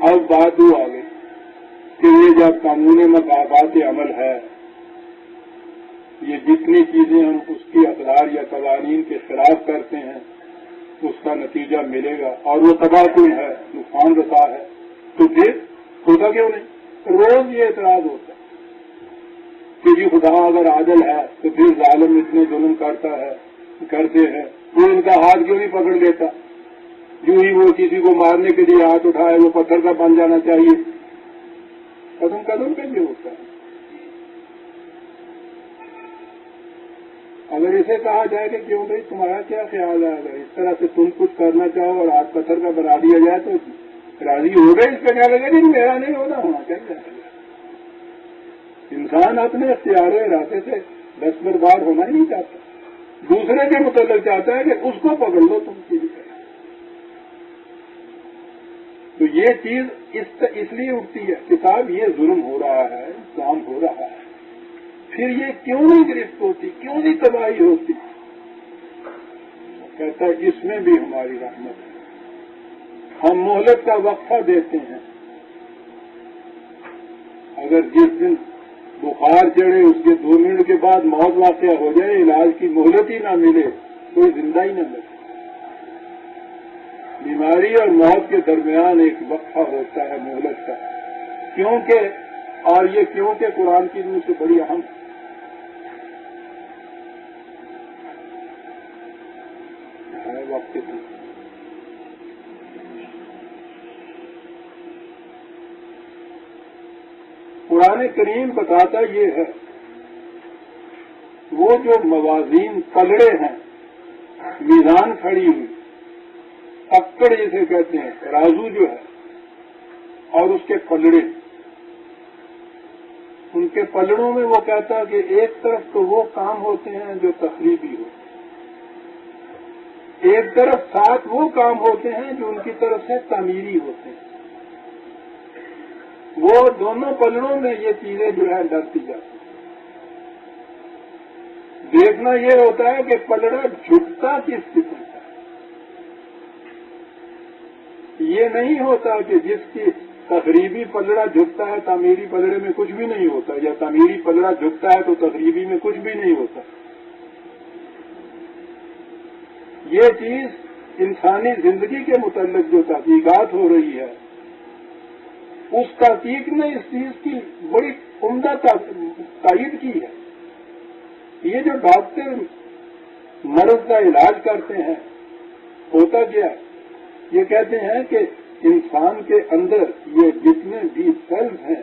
اب بات وہ آ گئی کہ یہ جب قانون مقافات عمل ہے، یہ جتنی چیزیں ہم اس کی اقدار یا قوانین کے خلاف کرتے ہیں اس کا نتیجہ ملے گا، اور وہ تباہ کن ہے، نقصان رسا ہے، تو پھر ہوتا کیوں نہیں؟ روز یہ اعتراض ہوتا ہے کہ جی خدا اگر عادل ہے تو پھر ظالم اتنے ظلم کرتے ہیں، وہ ان کا ہاتھ کیوں نہیں پکڑ لیتا؟ جو ہی وہ کسی کو مارنے کے لیے ہاتھ اٹھائے وہ پتھر کا بن جانا چاہیے۔ قدم قدم پہ یہ ہوتا ہے۔ اگر اسے کہا جائے کہ کیوں بھائی تمہارا کیا خیال ہے، اگر اس طرح سے تم کچھ کرنا چاہو اور ہاتھ پتھر کا بنا دیا جائے تو راضی ہو گئے؟ اس کا کیا لگے گا؟ میرا نہیں ہونا چاہیے۔ انسان اپنے اختیار و ارادے سے دست برباد ہونا ہی نہیں چاہتا، دوسرے کے متعلق چاہتا ہے کہ اس کو پکڑ لو تم کی بھی کرے۔ تو یہ چیز اس لیے اٹھتی ہے کہ صاحب یہ ظلم ہو رہا ہے، کام ہو رہا ہے، پھر یہ کیوں نہیں گرفت ہوتی، کیوں نہیں تباہی ہوتی؟ کہتا ہے اس میں بھی ہماری رحمت ہے، ہم مہلت کا وقفہ دیتے ہیں۔ اگر جس دن بخار چڑھے اس کے 2 منٹ کے بعد موت واقع ہو جائے، علاج کی مہلت ہی نہ ملے، کوئی زندہ ہی نہ ملے۔ بیماری اور موت کے درمیان ایک وقفہ ہوتا ہے مہلت کا، کیونکہ اور یہ کیونکہ قرآن کی روح سے بڑی اہم ہے وقت کی۔ قرآن کریم بتاتا یہ ہے، وہ جو موازین پلڑے ہیں، میزان کھڑی ہوئی، پکڑ جسے کہتے ہیں، ترازو جو ہے، اور اس کے پلڑے، ان کے پلڑوں میں وہ کہتا ہے کہ ایک طرف تو وہ کام ہوتے ہیں جو تخریبی ہو، ایک طرف ساتھ وہ کام ہوتے ہیں جو ان کی طرف سے تعمیری ہوتے ہیں۔ وہ دونوں پلڑوں میں یہ چیزیں جو ہے ڈرتی جاتی ہیں۔ دیکھنا یہ ہوتا ہے کہ پلڑا جھکتا کس قسم کا، یہ نہیں ہوتا کہ جس کی تقریبی پلڑا جھکتا ہے تعمیری پلڑے میں کچھ بھی نہیں ہوتا، یا تعمیری پلڑا جھکتا ہے تو تقریبی میں کچھ بھی نہیں ہوتا۔ یہ چیز انسانی زندگی کے متعلق جو تحقیقات ہو رہی ہے، اس تحقیق نے اس چیز کی بڑی عمدہ تائید کی ہے۔ یہ جو ڈاکٹر مرض کا علاج کرتے ہیں، ہوتا کیا ہے؟ یہ کہتے ہیں کہ انسان کے اندر یہ جتنے بھی سیلز ہیں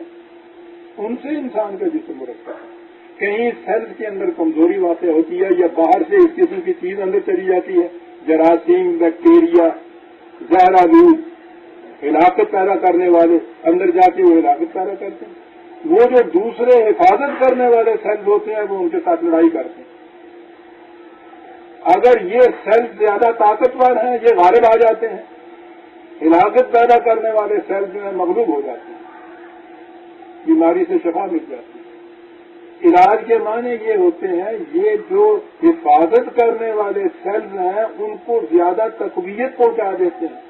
ان سے انسان کا جسم مرکب ہے۔ کہیں سیلز کے اندر کمزوری واقع ہوتی ہے یا باہر سے اس قسم کی چیز اندر چلی جاتی ہے، جراثیم، بیکٹیریا، زہرآلود، ہلاکت پیدا کرنے والے اندر جا کے وہ ہلاکت پیدا کرتے ہیں۔ وہ جو دوسرے حفاظت کرنے والے سیلز ہوتے ہیں وہ ان کے ساتھ لڑائی کرتے ہیں۔ اگر یہ سیلز زیادہ طاقتور ہیں یہ غالب آ جاتے ہیں، ہلاکت پیدا کرنے والے سیلز جو ہیں مغلوب ہو جاتے ہیں، بیماری سے شفا مل جاتی ہے۔ علاج کے معنی یہ ہوتے ہیں یہ جو حفاظت کرنے والے سیلز ہیں ان کو زیادہ تقویت پہنچا دیتے ہیں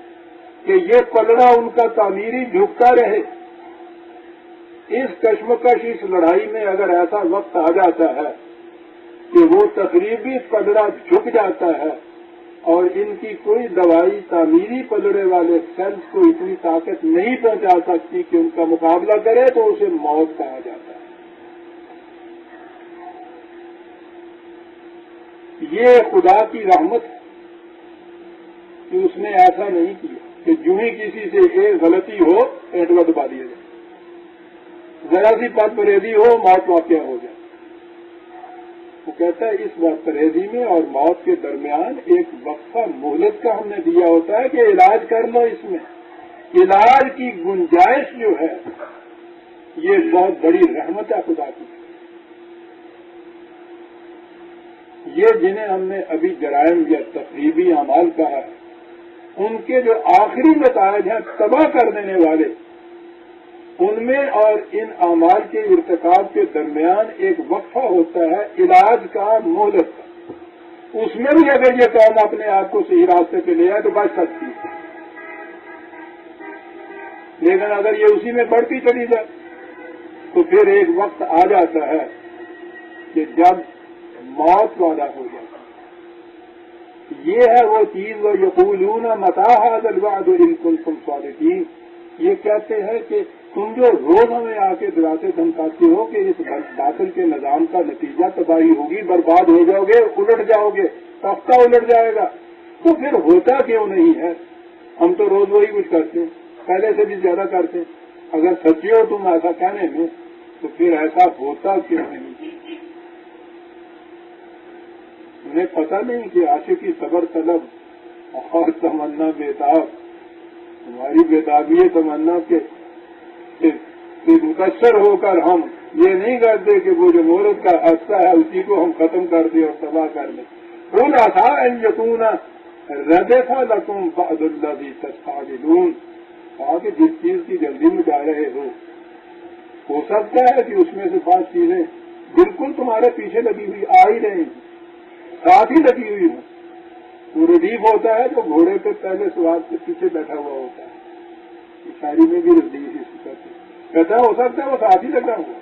کہ یہ پلڑا ان کا تعمیری جھکتا رہے۔ اس کشمکش، اس لڑائی میں اگر ایسا وقت آ جاتا ہے کہ وہ تقریبی پلڑا جھک جاتا ہے اور ان کی کوئی دوائی تعمیری پلڑے والے سیلز کو اتنی طاقت نہیں پہنچا سکتی کہ ان کا مقابلہ کرے تو اسے موت کہا جاتا ہے۔ یہ خدا کی رحمت ہے کہ اس نے ایسا نہیں کیا کہ جو ہی کسی سے ایک غلطی ہو اینٹوا دبا دیا جائے، ذرا سی پد پرہیزی ہو موت واقع ہو جائے۔ وہ کہتا ہے اس بات پرہیزی میں اور موت کے درمیان ایک وقفہ مہلت کا ہم نے دیا ہوتا ہے کہ علاج کر لو۔ اس میں علاج کی گنجائش جو ہے یہ بہت بڑی رحمت ہے خدا کی۔ یہ جنہیں ہم نے ابھی جرائم یا تقریبی اعمال کہا ہے، ان کے جو آخری نتائج ہیں تباہ کر دینے والے، ان میں اور ان اعمال کے ارتکاب کے درمیان ایک وقفہ ہوتا ہے علاج کا، مہلت کا۔ اس میں بھی اگر یہ قوم اپنے آپ کو صحیح راستے پہ لے آئے تو بچ سکتی ہے۔ لیکن اگر یہ اسی میں بڑھتی چلی جائے تو پھر ایک وقت آ جاتا ہے کہ جب موت والا ہو جاتا ہے۔ یہ ہے وہ چیز وہ یقولون متی ھذا الوعد ان کنتم صادقین، یہ کہتے ہیں کہ تم جو روز ہمیں آ کے ڈراتے دھمکاتے ہو کہ اس باطل کے نظام کا نتیجہ تباہی ہوگی، برباد ہو جاؤ گے، الٹ جاؤ گے، تختہ الٹ جائے گا، تو پھر ہوتا کیوں نہیں ہے؟ ہم تو روز وہی کچھ کرتے ہیں، پہلے سے بھی زیادہ کرتے ہیں۔ اگر سچے ہو تم ایسا کہنے میں تو پھر ایسا ہوتا کیوں نہیں؟ انہیں پتہ نہیں کہ عاشقی صبر طلب اور تمنا بیتاب، ہماری بیتابی تمنا کے متاثر ہو کر ہم یہ نہیں کرتے کہ وہ جو مہلت کا حصہ ہے اسی کو ہم ختم کر دیں اور تباہ کر دیں۔ قل عسیٰ ان یکون ردف لکم بعض الذی تستعجلون، کہا کہ جس چیز کی جلدی میں جا رہے ہو سکتا ہے کہ اس میں سے بعض چیزیں بالکل تمہارے پیچھے لگی ہوئی آ ہی رہی ہیں، ساتھ ہی لگی ہوئی ہوں۔ وہ ردیف ہوتا ہے جو گھوڑے پہ پہلے سوار کے پیچھے بیٹھا ہوا ہوتا ہے، شاعری میں بھی ردیف اسی کرتے کہتا ہو سکتا ہے وہ ساتھ ہی لگا ہوا۔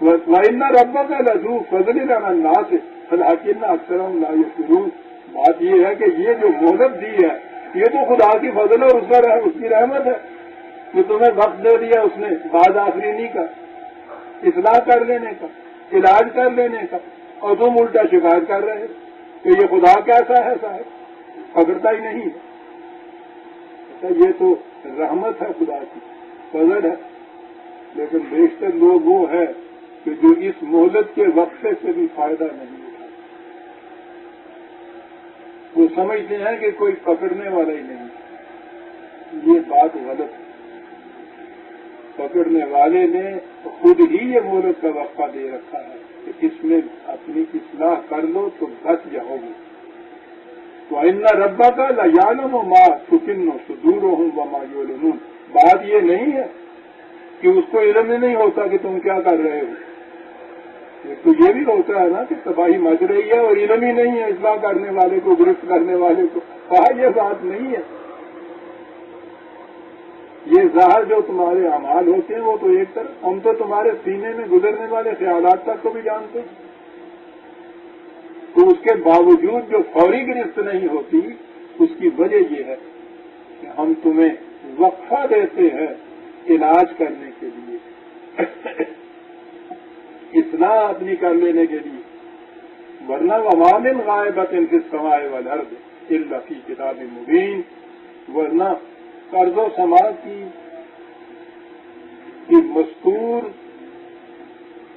وَإِنَّ رَبَّكَ لَذُو فَضْلٍ عَلَى النَّاسِ وَلَٰكِنَّ أَكْثَرَهُمْ لَا يَشْكُرُونَ۔ بات یہ ہے کہ یہ جو مہلت دی ہے یہ تو خدا کی فضل اور اس کی رحمت ہے کہ تمہیں وقت دے دیا اس نے بعد آفرینی کا، اصلاح کر لینے کا، علاج کر لینے کا، اور تم الٹا شکایت کر رہے کہ یہ خدا کیسا ہے صاحب، پکڑتا ہی نہیں ہے۔ یہ تو رحمت ہے خدا کی، فضل ہے، لیکن بیشتر لوگ وہ ہے کہ جو اس مہلت کے وقفے سے بھی فائدہ نہیں اٹھاتے۔ وہ سمجھتے ہیں کہ کوئی پکڑنے والا ہی نہیں، یہ بات غلط ہے۔ پکڑنے والے نے خود ہی یہ مہلت کا وقفہ دے رکھا ہے کہ اس میں اپنی اصلاح کر لو تو بچ جاؤ گے۔ وَإِنَّ رَبَّكَ لَيَعْلَمُ مَا تُكِنُّ صُدُورُهُمْ وَمَا يُعْلِنُونَ۔ بات یہ نہیں ہے کہ اس کو علم ہی نہیں ہوتا کہ تم کیا کر رہے ہو، تو یہ بھی ہوتا ہے نا کہ تباہی مچ رہی ہے اور علم ہی نہیں ہے اصلاح کرنے والے کو، گرفت کرنے والے کو۔ کہا یہ بات نہیں ہے، یہ ظاہر جو تمہارے اعمال ہوتے ہیں وہ تو ایک طرف، ہم تو تمہارے سینے میں گزرنے والے خیالات تک کو بھی جانتے ہیں، تو اس کے باوجود جو فوری گرفت نہیں ہوتی اس کی وجہ یہ ہے کہ ہم تمہیں وقفہ دیتے ہیں علاج کرنے کے لیے، اصلاح اپنی کر لینے کے لیے، ورنہ وَمَا مِنْ غَائِبَةٍ فِي السَّمَاءِ وَالْأَرْضِ إِلَّا فِي كِتَابٍ مُبِينٍ۔ ورنہ قرض و سماع کی مستور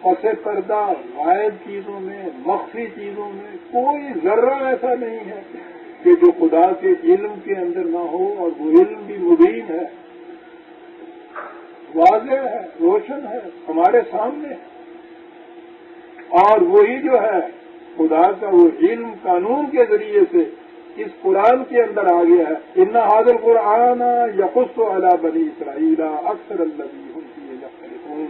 پس پردہ غائب چیزوں میں، مخفی چیزوں میں کوئی ذرہ ایسا نہیں ہے کہ جو خدا کے علم کے اندر نہ ہو، اور وہ علم بھی مبین ہے، واضح ہے، روشن ہے، ہمارے سامنے ہے۔ اور وہی جو ہے خدا کا وہ علم قانون کے ذریعے سے اس قرآن کے اندر آ گیا ہے۔ ان ھذا القرآن یقص علی بنی اسرائیل اکثر الذی ھم فیہ یختلفون۔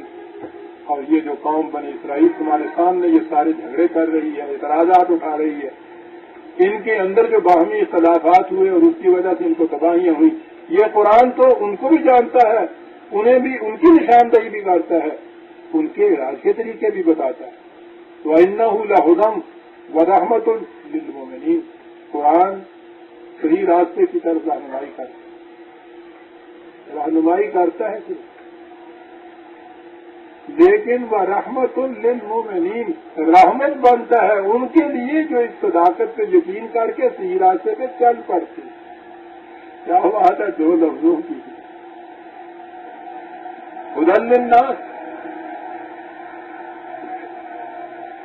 اور یہ جو قوم بنی اسرائیل تمہارے سامنے یہ سارے جھگڑے کر رہی ہے، اعتراضات اٹھا رہی ہے، ان کے اندر جو باہمی اختلافات ہوئے اور اس کی وجہ سے ان کو تباہیاں ہوئی، یہ قرآن تو ان کو بھی جانتا ہے، انہیں بھی ان کی نشاندہی بھی کرتا ہے، ان کے علاج کے طریقے بھی بتاتا ہے۔ وَإِنَّهُ لَهُدًى وَرَحْمَةٌ لِّلْمُؤْمِنِينَ۔ قرآن صحیح راستے کی طرف رہنمائی کرتا ہے کہ لیکن وہ رحمت للمؤمنین، رحمت بنتا ہے ان کے لیے جو اس صداقت پہ یقین کر کے صحیح راستے پہ چل پڑتے۔ کیا بات ہے دو لفظوں کی، ہدی للناس،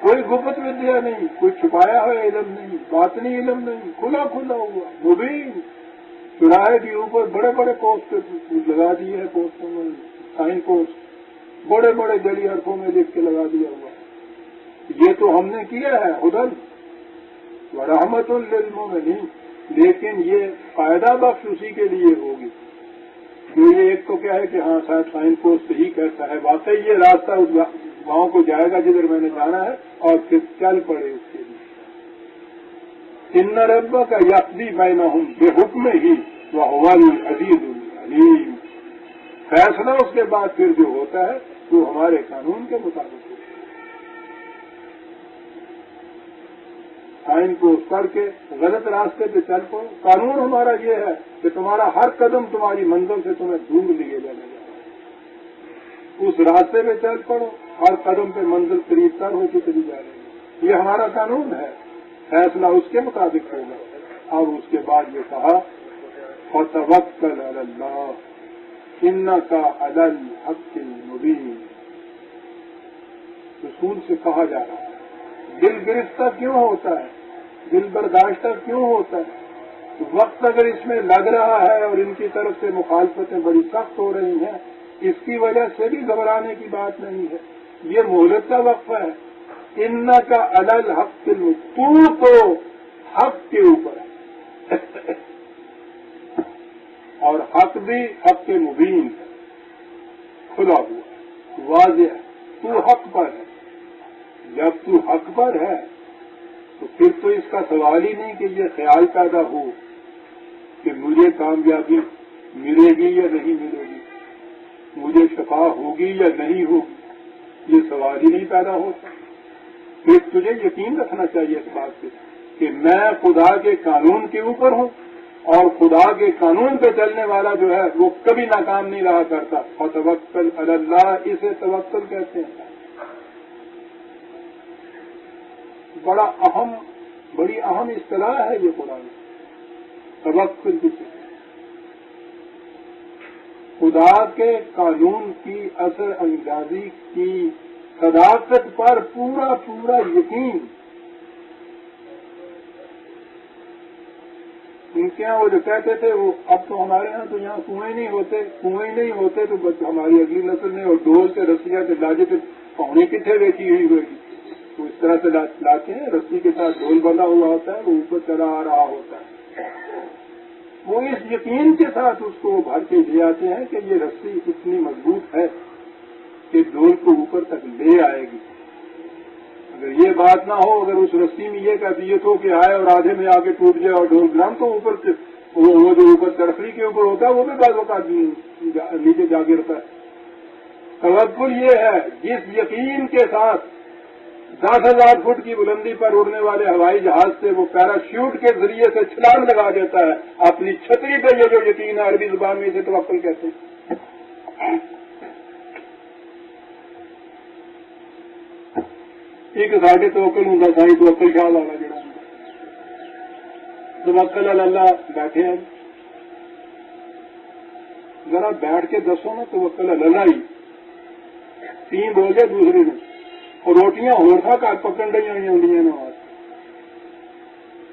کوئی گپت ودیا نہیں، کوئی چھپایا ہوا علم نہیں، باطنی علم نہیں، کھلا کھلا ہوا مبین۔ چوراہے کے اوپر بڑے بڑے پوسٹر لگا دیے ہیں، پوسٹوں میں سائن پوسٹ بڑے بڑے جڑی حرفوں میں لکھ کے لگا دیا ہوا، یہ تو ہم نے کیا ہے ہدی ورحمت للمؤمنین، لیکن یہ فائدہ بخش اسی کے لیے ہوگی جو یہ ایک تو کیا ہے کہ ہاں صاحب سائن پوسٹ ہی کہتا ہے واقعی یہ راستہ اس گاؤں کو جائے گا جدھر میں نے جانا ہے، اور پھر چل پڑے اس کے لیے۔ ان ربک یقضی بینہم بحکمہ وہو العزیز العلیم۔ فیصلہ اس کے بعد پھر جو ہوتا ہے وہ ہمارے قانون کے مطابق ہوتا ہے. آئین کو پڑھ کے غلط راستے پہ چل پڑو. قانون ہمارا یہ ہے کہ تمہارا ہر قدم تمہاری منزل سے تمہیں ڈھونڈ لیے جانے جا رہا ہے. اس راستے پہ چل پڑو, ہر قدم پہ منزل قریب تر ہوتی چلی جا رہی ہے. یہ ہمارا قانون ہے, فیصلہ اس کے مطابق ہوگا. اور اس کے بعد یہ کہا فَتَوَكَّلْ عَلَى اللَّهِ إِنَّكَ عَلَى الْحَقِّ الْمُبِينِ. رسول سے کہا جا رہا ہے دل گرفتہ کیوں ہوتا ہے, دل برداشتہ کیوں ہوتا ہے. وقت اگر اس میں لگ رہا ہے اور ان کی طرف سے مخالفتیں بڑی سخت ہو رہی ہیں, اس کی وجہ سے بھی گھبرانے کی بات نہیں ہے. یہ مہلت کا وقت ہے. إِنَّكَ عَلَى الْحَقِّ الْمُبِينِ, تو حق کے اوپر ہے اور حق بھی حق کے مبین ہے, کھلا ہوا واضح ہے. تو حق پر ہے. جب تو حق پر ہے تو پھر تو اس کا سوال ہی نہیں کہ یہ خیال پیدا ہو کہ مجھے کامیابی ملے گی یا نہیں ملے گی, مجھے شفا ہوگی یا نہیں ہوگی. یہ سوال ہی نہیں پیدا ہوتا. پھر تجھے یقین رکھنا چاہیے اس بات پہ کہ میں خدا کے قانون کے اوپر ہوں, اور خدا کے قانون پہ چلنے والا جو ہے وہ کبھی ناکام نہیں رہا کرتا. فَتَوَكَّلْ عَلَى اللَّهِ, اسے توکل کہتے ہیں. بڑی اہم اصطلاح ہے یہ قرآن. توکل کسے, خدا کے قانون کی اثر اندازی کی صداقت پر پورا پورا یقین. ان کے یہاں وہ جو کہتے تھے وہ اب تو ہمارے یہاں تو یہاں کنویں نہیں ہوتے تو ہماری اگلی نسل نے اور ڈول سے رسیاں سے لاجے پہ پونے کتنے بیچی ہوئی ہوئے گی. تو اس طرح سے لاتے ہیں, رسی کے ساتھ ڈول بندھا ہوا ہوتا ہے, وہ اوپر چلا آ رہا ہوتا ہے. وہ اس یقین کے ساتھ اس کو بھر کے لے آتے ہیں کہ یہ رسی اتنی مضبوط ہے کہ ڈول کو اوپر تک لے آئے گی. اگر یہ بات نہ ہو, اگر اس رسی میں یہ کیفیت ہو کہ آئے اور آدھے میں آ کے ٹوٹ جائے اور ڈول گرام, تو اوپر سے وہ جو اوپر چرخی کے اوپر ہوتا ہے وہ بھی بعض اوقات نیچے جا گرتا ہے. توکل یہ ہے جس یقین کے ساتھ 10,000 فٹ کی بلندی پر اڑنے والے ہوائی جہاز سے وہ پیراشوٹ کے ذریعے سے چھلانگ لگا دیتا ہے اپنی چھتری پہ. یہ جو یقین ہے عربی زبان میں اسے توکل کہتے ہیں. ایک ساڑھے توکل ہوں سائی توکل خیال والا جڑا توکل اللہ بیٹھے ہیں. ذرا بیٹھ کے دسو نا توکل اللہ ہی. 3 بول گئے دوسری نے, اور روٹیاں ہو تھا پکڑ رہی ہوئی ہوں نا,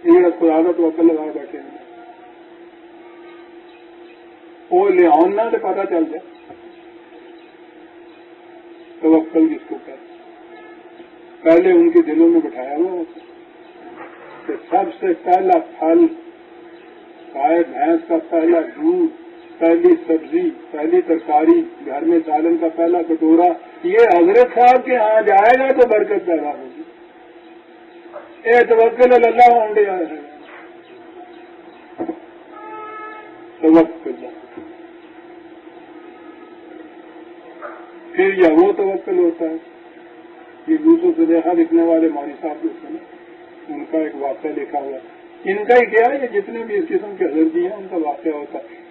یہ خدا کا توکل لگا بیٹھے ہیں. وہ لے آنا تو پتا چل جائے توکل جس کو کہتے. پہلے ان کے دلوں میں بٹھایا ہوا کہ سب سے پہلا پھل, گائے بھینس کا پہلا دودھ, پہلی سبزی, پہلی ترکاری, گھر میں سالن کا پہلا کٹورا, یہ حضرت صاحب کے ہاں جائے گا تو برکت پیدا ہوگی. اے توکل اللہ ہونڈے آئے ہیں. توکل پھر یہ وہ توکل ہوتا ہے. یہ دوسروں سے دیکھا لکھنے والے مولوی صاحب جو تھے نا, ان کا ایک واقعہ لکھا ہوا. ان کا ہی کیا ہے, یہ جتنے بھی اس قسم کے حضرت جی ہیں ان کا واقعہ ہوتا ہے.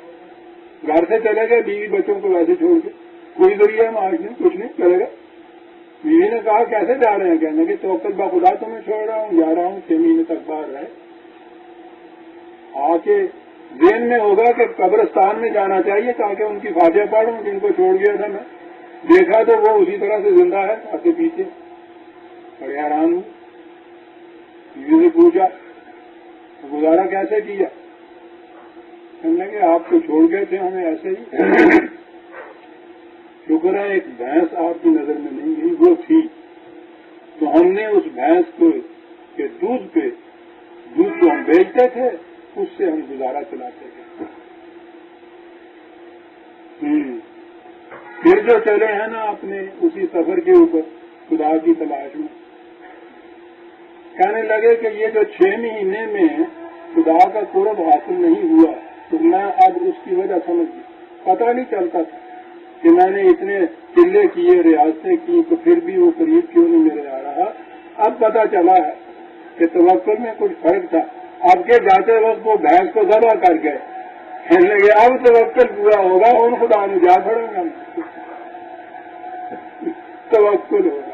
گھر سے چلے گئے بیوی بچوں کو ویسے چھوڑ کے, کوئی ذریعہ معاش نہیں, کچھ نہیں, چلے گئے. بیوی نے کہا کیسے جا رہے ہیں, کہنے کہ توکل با خدا تمہیں چھوڑ رہا ہوں, جا رہا ہوں 6 مہینے تک باہر رہے. آ کے ذہن میں ہوگا کہ قبرستان میں جانا چاہیے تاکہ ان کی فاتحہ پڑھوں, جن کو چھوڑ گیا تھا میں. دیکھا تو وہ اسی طرح سے زندہ ہے آگے پیچھے. بڑے حیران ہوں. بیوی سے پوچھا گزارا کیسے کیا, کہنے کہ آپ کو چھوڑ گئے تھے ہمیں ایسے ہی. شکر ہے ایک بھینس آپ کی نظر میں نہیں گئی, وہ تھی تو ہم نے اس بھینس کو کے دودھ کو ہم بیچتے تھے, اس سے ہم گزارا چلاتے تھے. پھر جو چلے ہیں نا اپنے اسی سفر کے اوپر خدا کی تلاش میں, کہنے لگے کہ یہ جو 6 مہینے میں خدا کا قرب حاصل نہیں ہوا تو میں اب اس کی وجہ سمجھ گئی. پتہ نہیں چلتا تھا کہ میں نے اتنے قلعے کیے، ریاستیں کی، تو پھر بھی وہ قریب کیوں نہیں میرے آ رہا. اب پتہ چلا ہے کہ توکل میں کچھ فرق تھا. اب کے جاتے وقت وہ بھینس کو ذبح کر گئے، کہنے لگے اب توکل پورا ہوگا، ان خدا میں جا پڑیں گا، توکل ہوگا.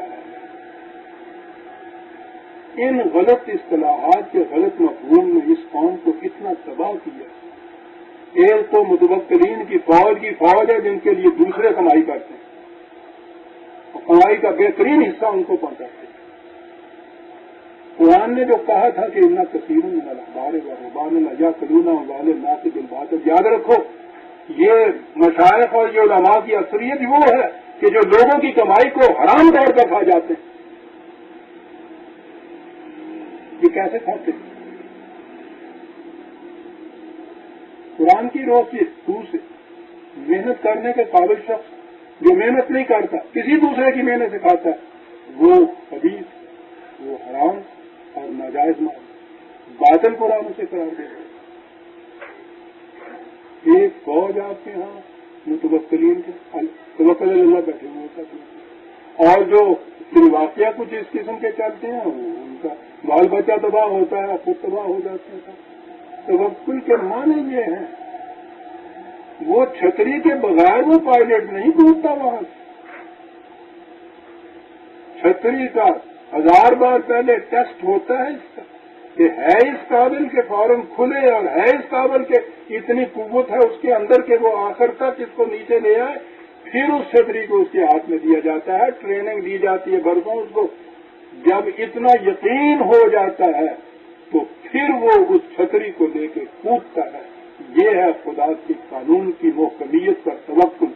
ان غلط اصطلاحات کے غلط مفہوم نے اس قوم کو اتنا تباہ کیا. ایک تو متوکلین کی فوج ہے جن کے لیے دوسرے کمائی کرتے ہیں اور کمائی کا بہترین حصہ ان کو پہنچاتے ہیں. قرآن نے جو کہا تھا کہ اتنا کثیر من الاحبار والرہبان لیأکلون اموال الناس بالباطل، یاد رکھو یہ مشائخ اور یہ علماء کی اکثریت وہ ہے کہ جو لوگوں کی کمائی کو حرام طور پر کھا جاتے ہیں. یہ کیسے کھاتے ہیں؟ قرآن کی روشنی سے محنت کرنے کے قابل شخص جو محنت نہیں کرتا، کسی دوسرے کی محنت سے کھاتا ہے، وہ خبیث، وہ حرام اور ناجائز مال باطل قرآن سے قرار دے. ایک فوج آپ کے ہاں متوکلین کے توکل اللہ بیٹھے ہوئے ہوتا، اور جو واقعہ کچھ اس قسم کے چلتے ہیں ان کا بال بچہ تباہ ہوتا ہے، خود تباہ ہو جاتے ہیں. توکل کے معنی یہ ہیں وہ چھتری کے بغیر وہ پائلٹ نہیں کودتا وہاں سے. چھتری کا 1000 بار پہلے ٹیسٹ ہوتا ہے اس کا کہ ہے اس قابل کے فوراً کھلے، اور ہے اس قابل کے اتنی قوت ہے اس کے اندر کہ وہ آخر تک اس کو نیچے لے آئے. پھر اس چھتری کو اس کے ہاتھ میں دیا جاتا ہے، ٹریننگ دی جاتی ہے برسوں اس کو. جب اتنا یقین ہو جاتا ہے تو پھر وہ اس چھتری کو لے کے کودتا ہے. یہ ہے خدا کے قانون کی محکمیت پر توکل.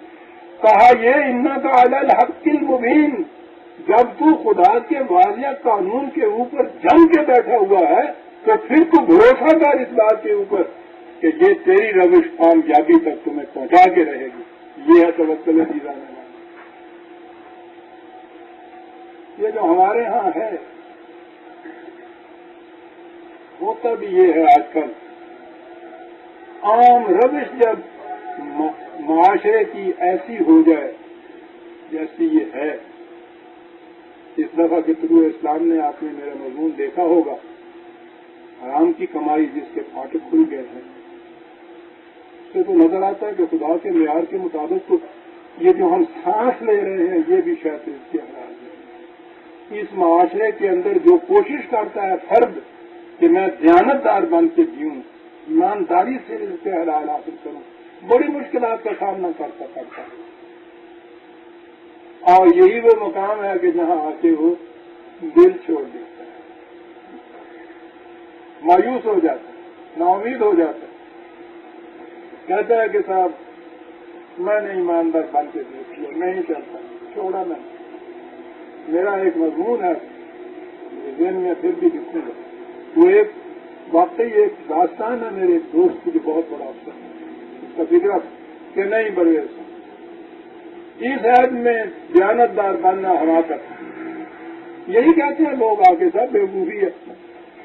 کہا یہ انک علی الحق المبین، جب تو خدا کے واضح قانون کے اوپر جم کے بیٹھا ہوا ہے تو پھر تو بھروسہ کر اس بات کے اوپر کہ یہ تیری روش کامیابی تک تمہیں پہنچا کے رہے گی. یہ ہے توکل عزیزان. یہ جو ہمارے ہاں ہے ہوتا بھی یہ ہے آج کل عام روش جب معاشرے کی ایسی ہو جائے جیسی یہ ہے. اس دفعہ کے طلوع اسلام نے آپ نے میرا مضمون دیکھا ہوگا، حرام کی کمائی جس کے پھاٹک کھل گئے ہیں. اس سے تو نظر آتا ہے کہ خدا کے معیار کے مطابق تو یہ جو ہم سانس لے رہے ہیں یہ بھی شاید اس کے حالات ہے. اس معاشرے کے اندر جو کوشش کرتا ہے فرد کہ میں دیانتدار بن کے جیوں، ایمانداری سے اس کے حلال حاصل کروں، بڑی مشکلات کا سامنا کرتا ہے. اور یہی وہ مقام ہے کہ جہاں آتے ہو دل چھوڑ دیتا ہے، مایوس ہو جاتا ہے، نا امید ہو جاتا ہے. کہتا ہے کہ صاحب میں نے ایماندار بن کے دیکھ لیا، نہیں چلتا، چھوڑا میں. میرا ایک مضمون ہے ذہن میں پھر بھی لکھوں گا. وہ ایک واقعی ایک داستان ہے میرے ایک دوست کی جو بہت بڑا افسر ہے، اس کا فکر کہ نہیں برویز اس عہد میں دیانتدار بننا حماقت ہے. یہی کہتے ہیں لوگ آگے صاحب بیوقوفی ہے،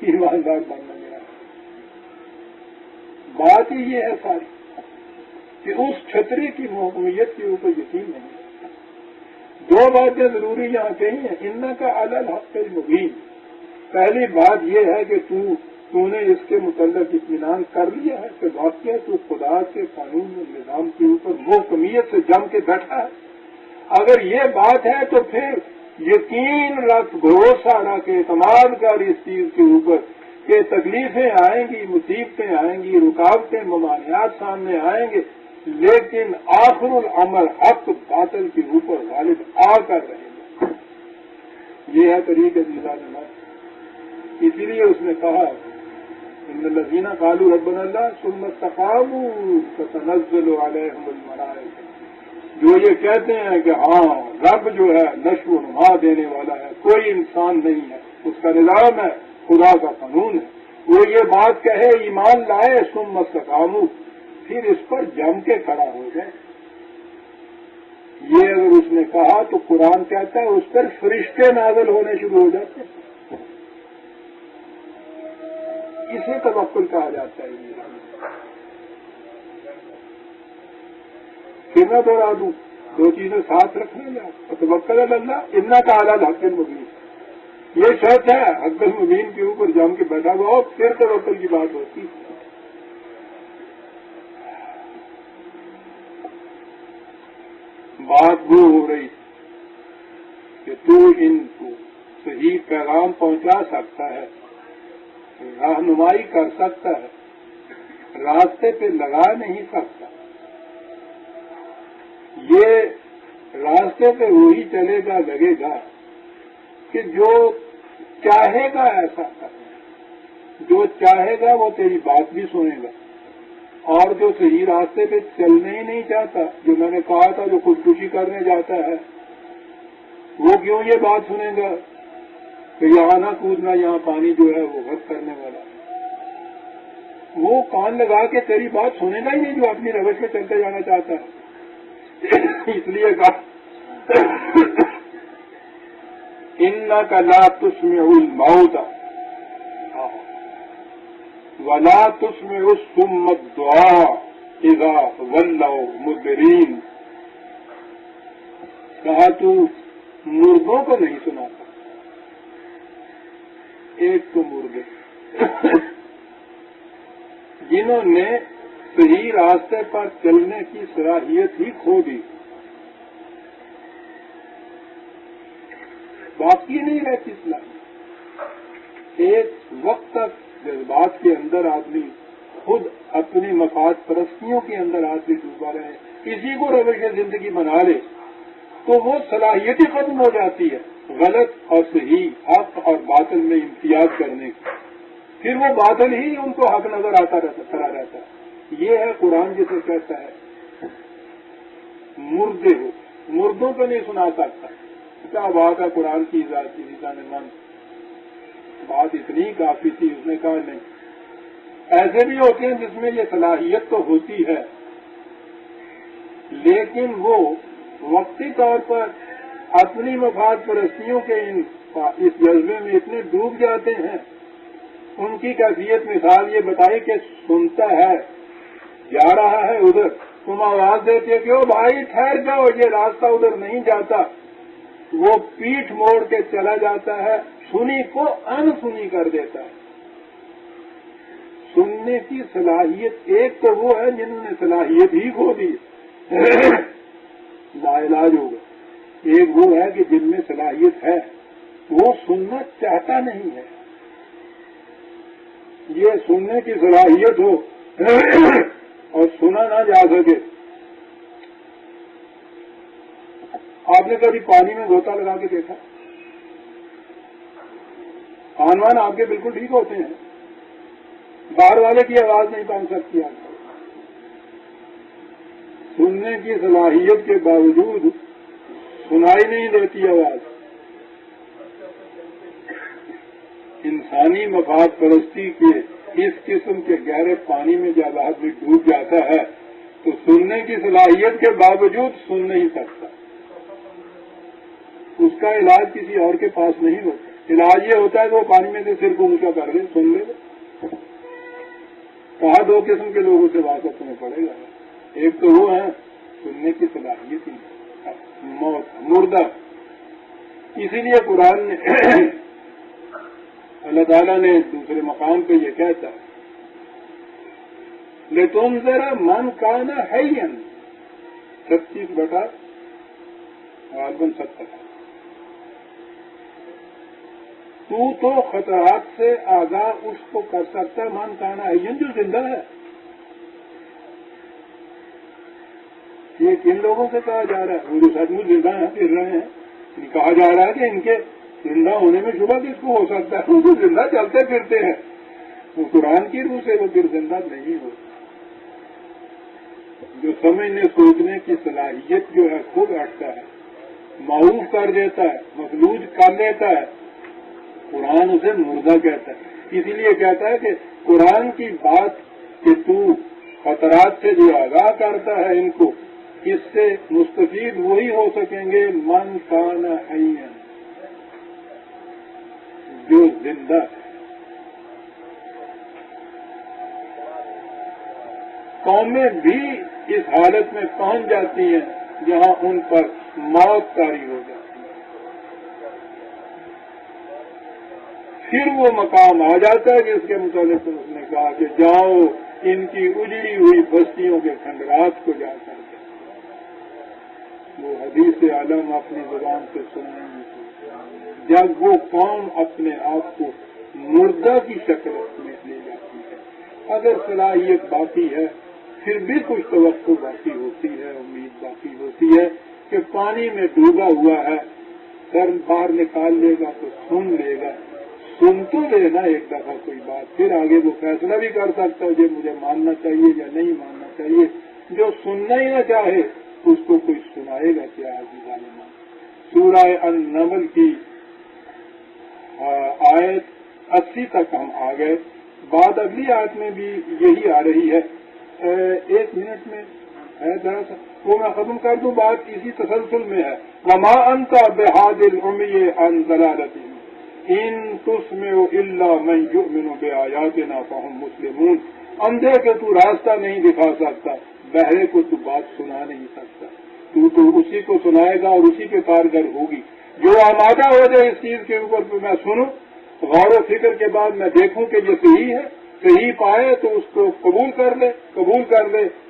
ایماندار بننا میرا. بات ہی یہ ہے ساری کہ اس چھتری کی محکمیت کے اوپر یقین نہیں. دو باتیں ضروری یہاں کہی ہیں. انک علی الحق المبین، پہلی بات یہ ہے کہ تو نے اس کے متعلق اطمینان کر لیا ہے کہ واقعہ تو خدا کے قانون اور نظام کے اوپر محکمیت سے جم کے بیٹھا ہے. اگر یہ بات ہے تو پھر یقین رکھ، بھروسہ رکھ، اعتماد کر اس چیز کے اوپر کہ تکلیفیں آئیں گی، مصیبتیں آئیں گی، رکاوٹیں ممانعات سامنے آئیں گے، لیکن آخر العمل حق باطل کے اوپر غالب آ کر رہے گا. یہ ہے طریق عزیزان اللہ. اسی لیے اس نے کہا ان الذین قالوا ربنا اللہ ثم استقاموا تتنزل علیہم الملائکہ، جو یہ کہتے ہیں کہ ہاں رب جو ہے نشو و نما دینے والا ہے، کوئی انسان نہیں ہے، اس کا نظام ہے، خدا کا قانون ہے، وہ یہ بات کہے، ایمان لائے، ثم استقاموا، پھر اس پر جم کے کھڑا ہو جائے. یہ اگر اس نے کہا تو قرآن کہتا ہے اس پر فرشتے نازل ہونے شروع ہو جاتے ہیں. اسے توکل کہا جاتا ہے. پھر میں دوہرا دوں دو چیزیں ساتھ رکھنے جا توکل علی اللہ انا کا اعلیٰ حق المبین، یہ شرط ہے حق المبین کے اوپر جم کے بیٹھا ہوا اور پھر توکل کی بات ہوتی ہے۔ بات وہ ہو رہی کہ تو ان کو صحیح پیغام پہنچا سکتا ہے، رہنمائی کر سکتا ہے، راستے پہ لگا نہیں سکتا۔ یہ راستے پہ وہی چلے گا لگے گا کہ جو چاہے گا ایسا کرنا، جو چاہے گا وہ تیری بات بھی سنے گا، اور جو صحیح راستے پہ چلنا ہی نہیں چاہتا، جو میں نے کہا تھا جو خودکشی کرنے جاتا ہے، وہ کیوں یہ بات سنے گا کہ یہاں نہ کودنا، یہاں پانی جو ہے وہ غرق کرنے والا ہے، وہ کان لگا کے تیری بات سنے گا ہی نہیں جو اپنی روش میں چلتے جانا چاہتا ہے۔ اس لیے کہا انک لا تسمع الموتى ولا تسمع الصم الدعاء اذا ولوا مدبرین، کہا تو مردوں کو نہیں سناتا، ایک تو مردے جنہوں نے صحیح راستے پر چلنے کی صلاحیت ہی کھو دی، باقی نہیں رہتی صلاحیت۔ ایک وقت تک جذبات کے اندر آدمی خود اپنی مفاد پرستیوں کے اندر آدمی ڈوبا رہے، اسی کو روش زندگی بنا لے تو وہ صلاحیت ہی ختم ہو جاتی ہے غلط اور صحیح، حق اور باطل میں امتیاز کرنے کی، پھر وہ باطل ہی ان کو حق نظر آتا رہتا ہے۔ یہ ہے قرآن جسے کہتا ہے مردے ہو، مردوں کو نہیں سنا سکتا۔ کیا بات ہے قرآن کی ذات من، بات اتنی کافی تھی، اس نے کہا نہیں، ایسے بھی ہوتے ہیں جس میں یہ صلاحیت تو ہوتی ہے لیکن وہ وقتی طور پر اپنی مفاد پرستیوں کے اس جذبے میں اتنے ڈوب جاتے ہیں، ان کی کیفیت مثال یہ بتائی کہ سنتا ہے، جا رہا ہے ادھر، تم آواز دیتے کہ او بھائی ٹھہر جاؤ، یہ راستہ ادھر نہیں جاتا، وہ پیٹھ موڑ کے چلا جاتا ہے، سنی کو ان سنی کر دیتا ہے۔ سننے کی صلاحیت ایک تو وہ ہے جنہوں نے صلاحیت ہی کھو دی، لا علاج ہوگا، ایک وہ ہے کہ جن میں صلاحیت ہے وہ سننا چاہتا نہیں ہے۔ یہ سننے کی صلاحیت ہو اور سنا نہ جا سکے۔ آپ نے کبھی پانی میں غوطہ لگا کے دیکھا؟ کان آپ کے بالکل ٹھیک ہوتے ہیں، باہر والے کی آواز نہیں پہنچ سکتی آپ کو، سننے کی صلاحیت کے باوجود سنائی نہیں دیتی آواز۔ انسانی مفاد پرستی کے اس قسم کے گہرے پانی میں جب آدمی ڈوب جاتا ہے تو سننے کی صلاحیت کے باوجود سن نہیں سکتا، اس کا علاج کسی اور کے پاس نہیں ہوتا۔ علاج یہ ہوتا ہے کہ وہ پانی میں سے سر کو اونچا کر لے، سن لے۔ کہا دو قسم کے لوگوں سے واقف ہونا پڑے گا، ایک تو وہ ہے سننے کی صلاحیت ہی موت، مردہ۔ اسی لیے قرآن نے اللہ تعالیٰ نے دوسرے مقام پہ یہ کہتا ہے لِتُنذِرَ مَنْ كَانَ حَيًّا، 36 غالباً 70۔ تو خطرات سے آگاہ اس کو کر سکتا ہے من کانا حیّن، جو زندہ ہے۔ یہ کن لوگوں سے کہا جا رہا ہے؟ وہ جو سچ مچ زندہ ہیں، پھر رہے ہیں، کہا جا رہا ہے کہ ان کے زندہ ہونے میں شبہ کس کو ہو سکتا ہے؟ وہ جو زندہ چلتے پھرتے ہیں، وہ قرآن کی روح سے وہ پھر زندہ نہیں ہوتا۔ جو سمجھنے سوچنے کی صلاحیت جو ہے خود ہٹتا ہے، معروف کر دیتا ہے، مفلوج کر لیتا ہے، قرآن اسے مردہ کہتا ہے۔ اسی لیے کہتا ہے کہ قرآن کی بات کہ تو خطرات سے جو آگاہ کرتا ہے ان کو، اس سے مستفید وہی ہو سکیں گے من کان حیا، جو زندہ ہے۔ قومیں بھی اس حالت میں پہنچ جاتی ہیں جہاں ان پر موت طاری ہو جاتی ہے، پھر وہ مقام آ جاتا ہے جس کے متعلق اس نے کہا کہ جاؤ ان کی اجڑی ہوئی بستیوں کے کھنڈرات کو جا کر کے وہ حدیث عالم اپنی زبان سے سنائیں گے جب وہ قوم اپنے آپ کو مردہ کی شکل میں لے جاتی ہے۔ اگر صلاحیت باقی ہے پھر بھی کچھ توقع باقی ہوتی ہے، امید باقی ہوتی ہے کہ پانی میں ڈوبا ہوا ہے، سر باہر نکال لے گا تو سن لے گا، سن تو لینا ایک دفعہ کوئی بات، پھر آگے وہ فیصلہ بھی کر سکتا ہے کہ مجھے ماننا چاہیے یا نہیں ماننا چاہیے۔ جو سننا ہی نہ چاہے اس کو کوئی سنائے گا کیا؟ ظالمان۔ سورہ النمل کی آیت 80 تک ہم آ گئے، بعد اگلی آیت میں بھی یہی آ رہی ہے۔ ایک منٹ میں ہے ذرا سا وہ میں ختم کر دوں، بات اسی تسلسل میں ہے۔ وما انت بہاد العمی عن ضلالتہم ان تسمع الا من یؤمن بآیاتنا فہم مسلمون۔ اندھے کے تو راستہ نہیں دکھا سکتا، بہرے کو تو بات سنا نہیں سکتا، تو اسی کو سنائے گا اور اسی کے کارگر ہوگی۔ جو آمادہ ہو جائے اس چیز کے اوپر تو میں سنوں، غور و فکر کے بعد میں دیکھوں کہ یہ صحیح ہے، صحیح پائے تو اس کو قبول کر لے،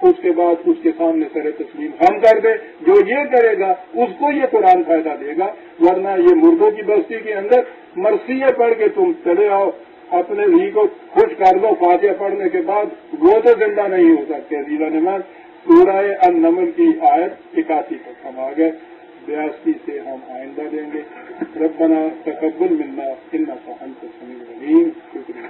اس کے بعد اس کے سامنے سر تسلیم خم کر دے۔ جو یہ کرے گا اس کو یہ قرآن فائدہ دے گا، ورنہ یہ مردوں کی بستی کے اندر مرثیے پڑھ کے تم چلے آؤ، اپنے ذہن کو خوش کر دو، فاتحہ پڑھنے کے بعد وہ تو زندہ نہیں ہو سکتے۔ عزیزان نمان، سورہ النمل کی آیت 81 تک ہم آ گئے، 82 سے ہم آئندہ دیں گے۔ ربنا تقبل منا انک انت السمیع العلیم۔ شکریہ۔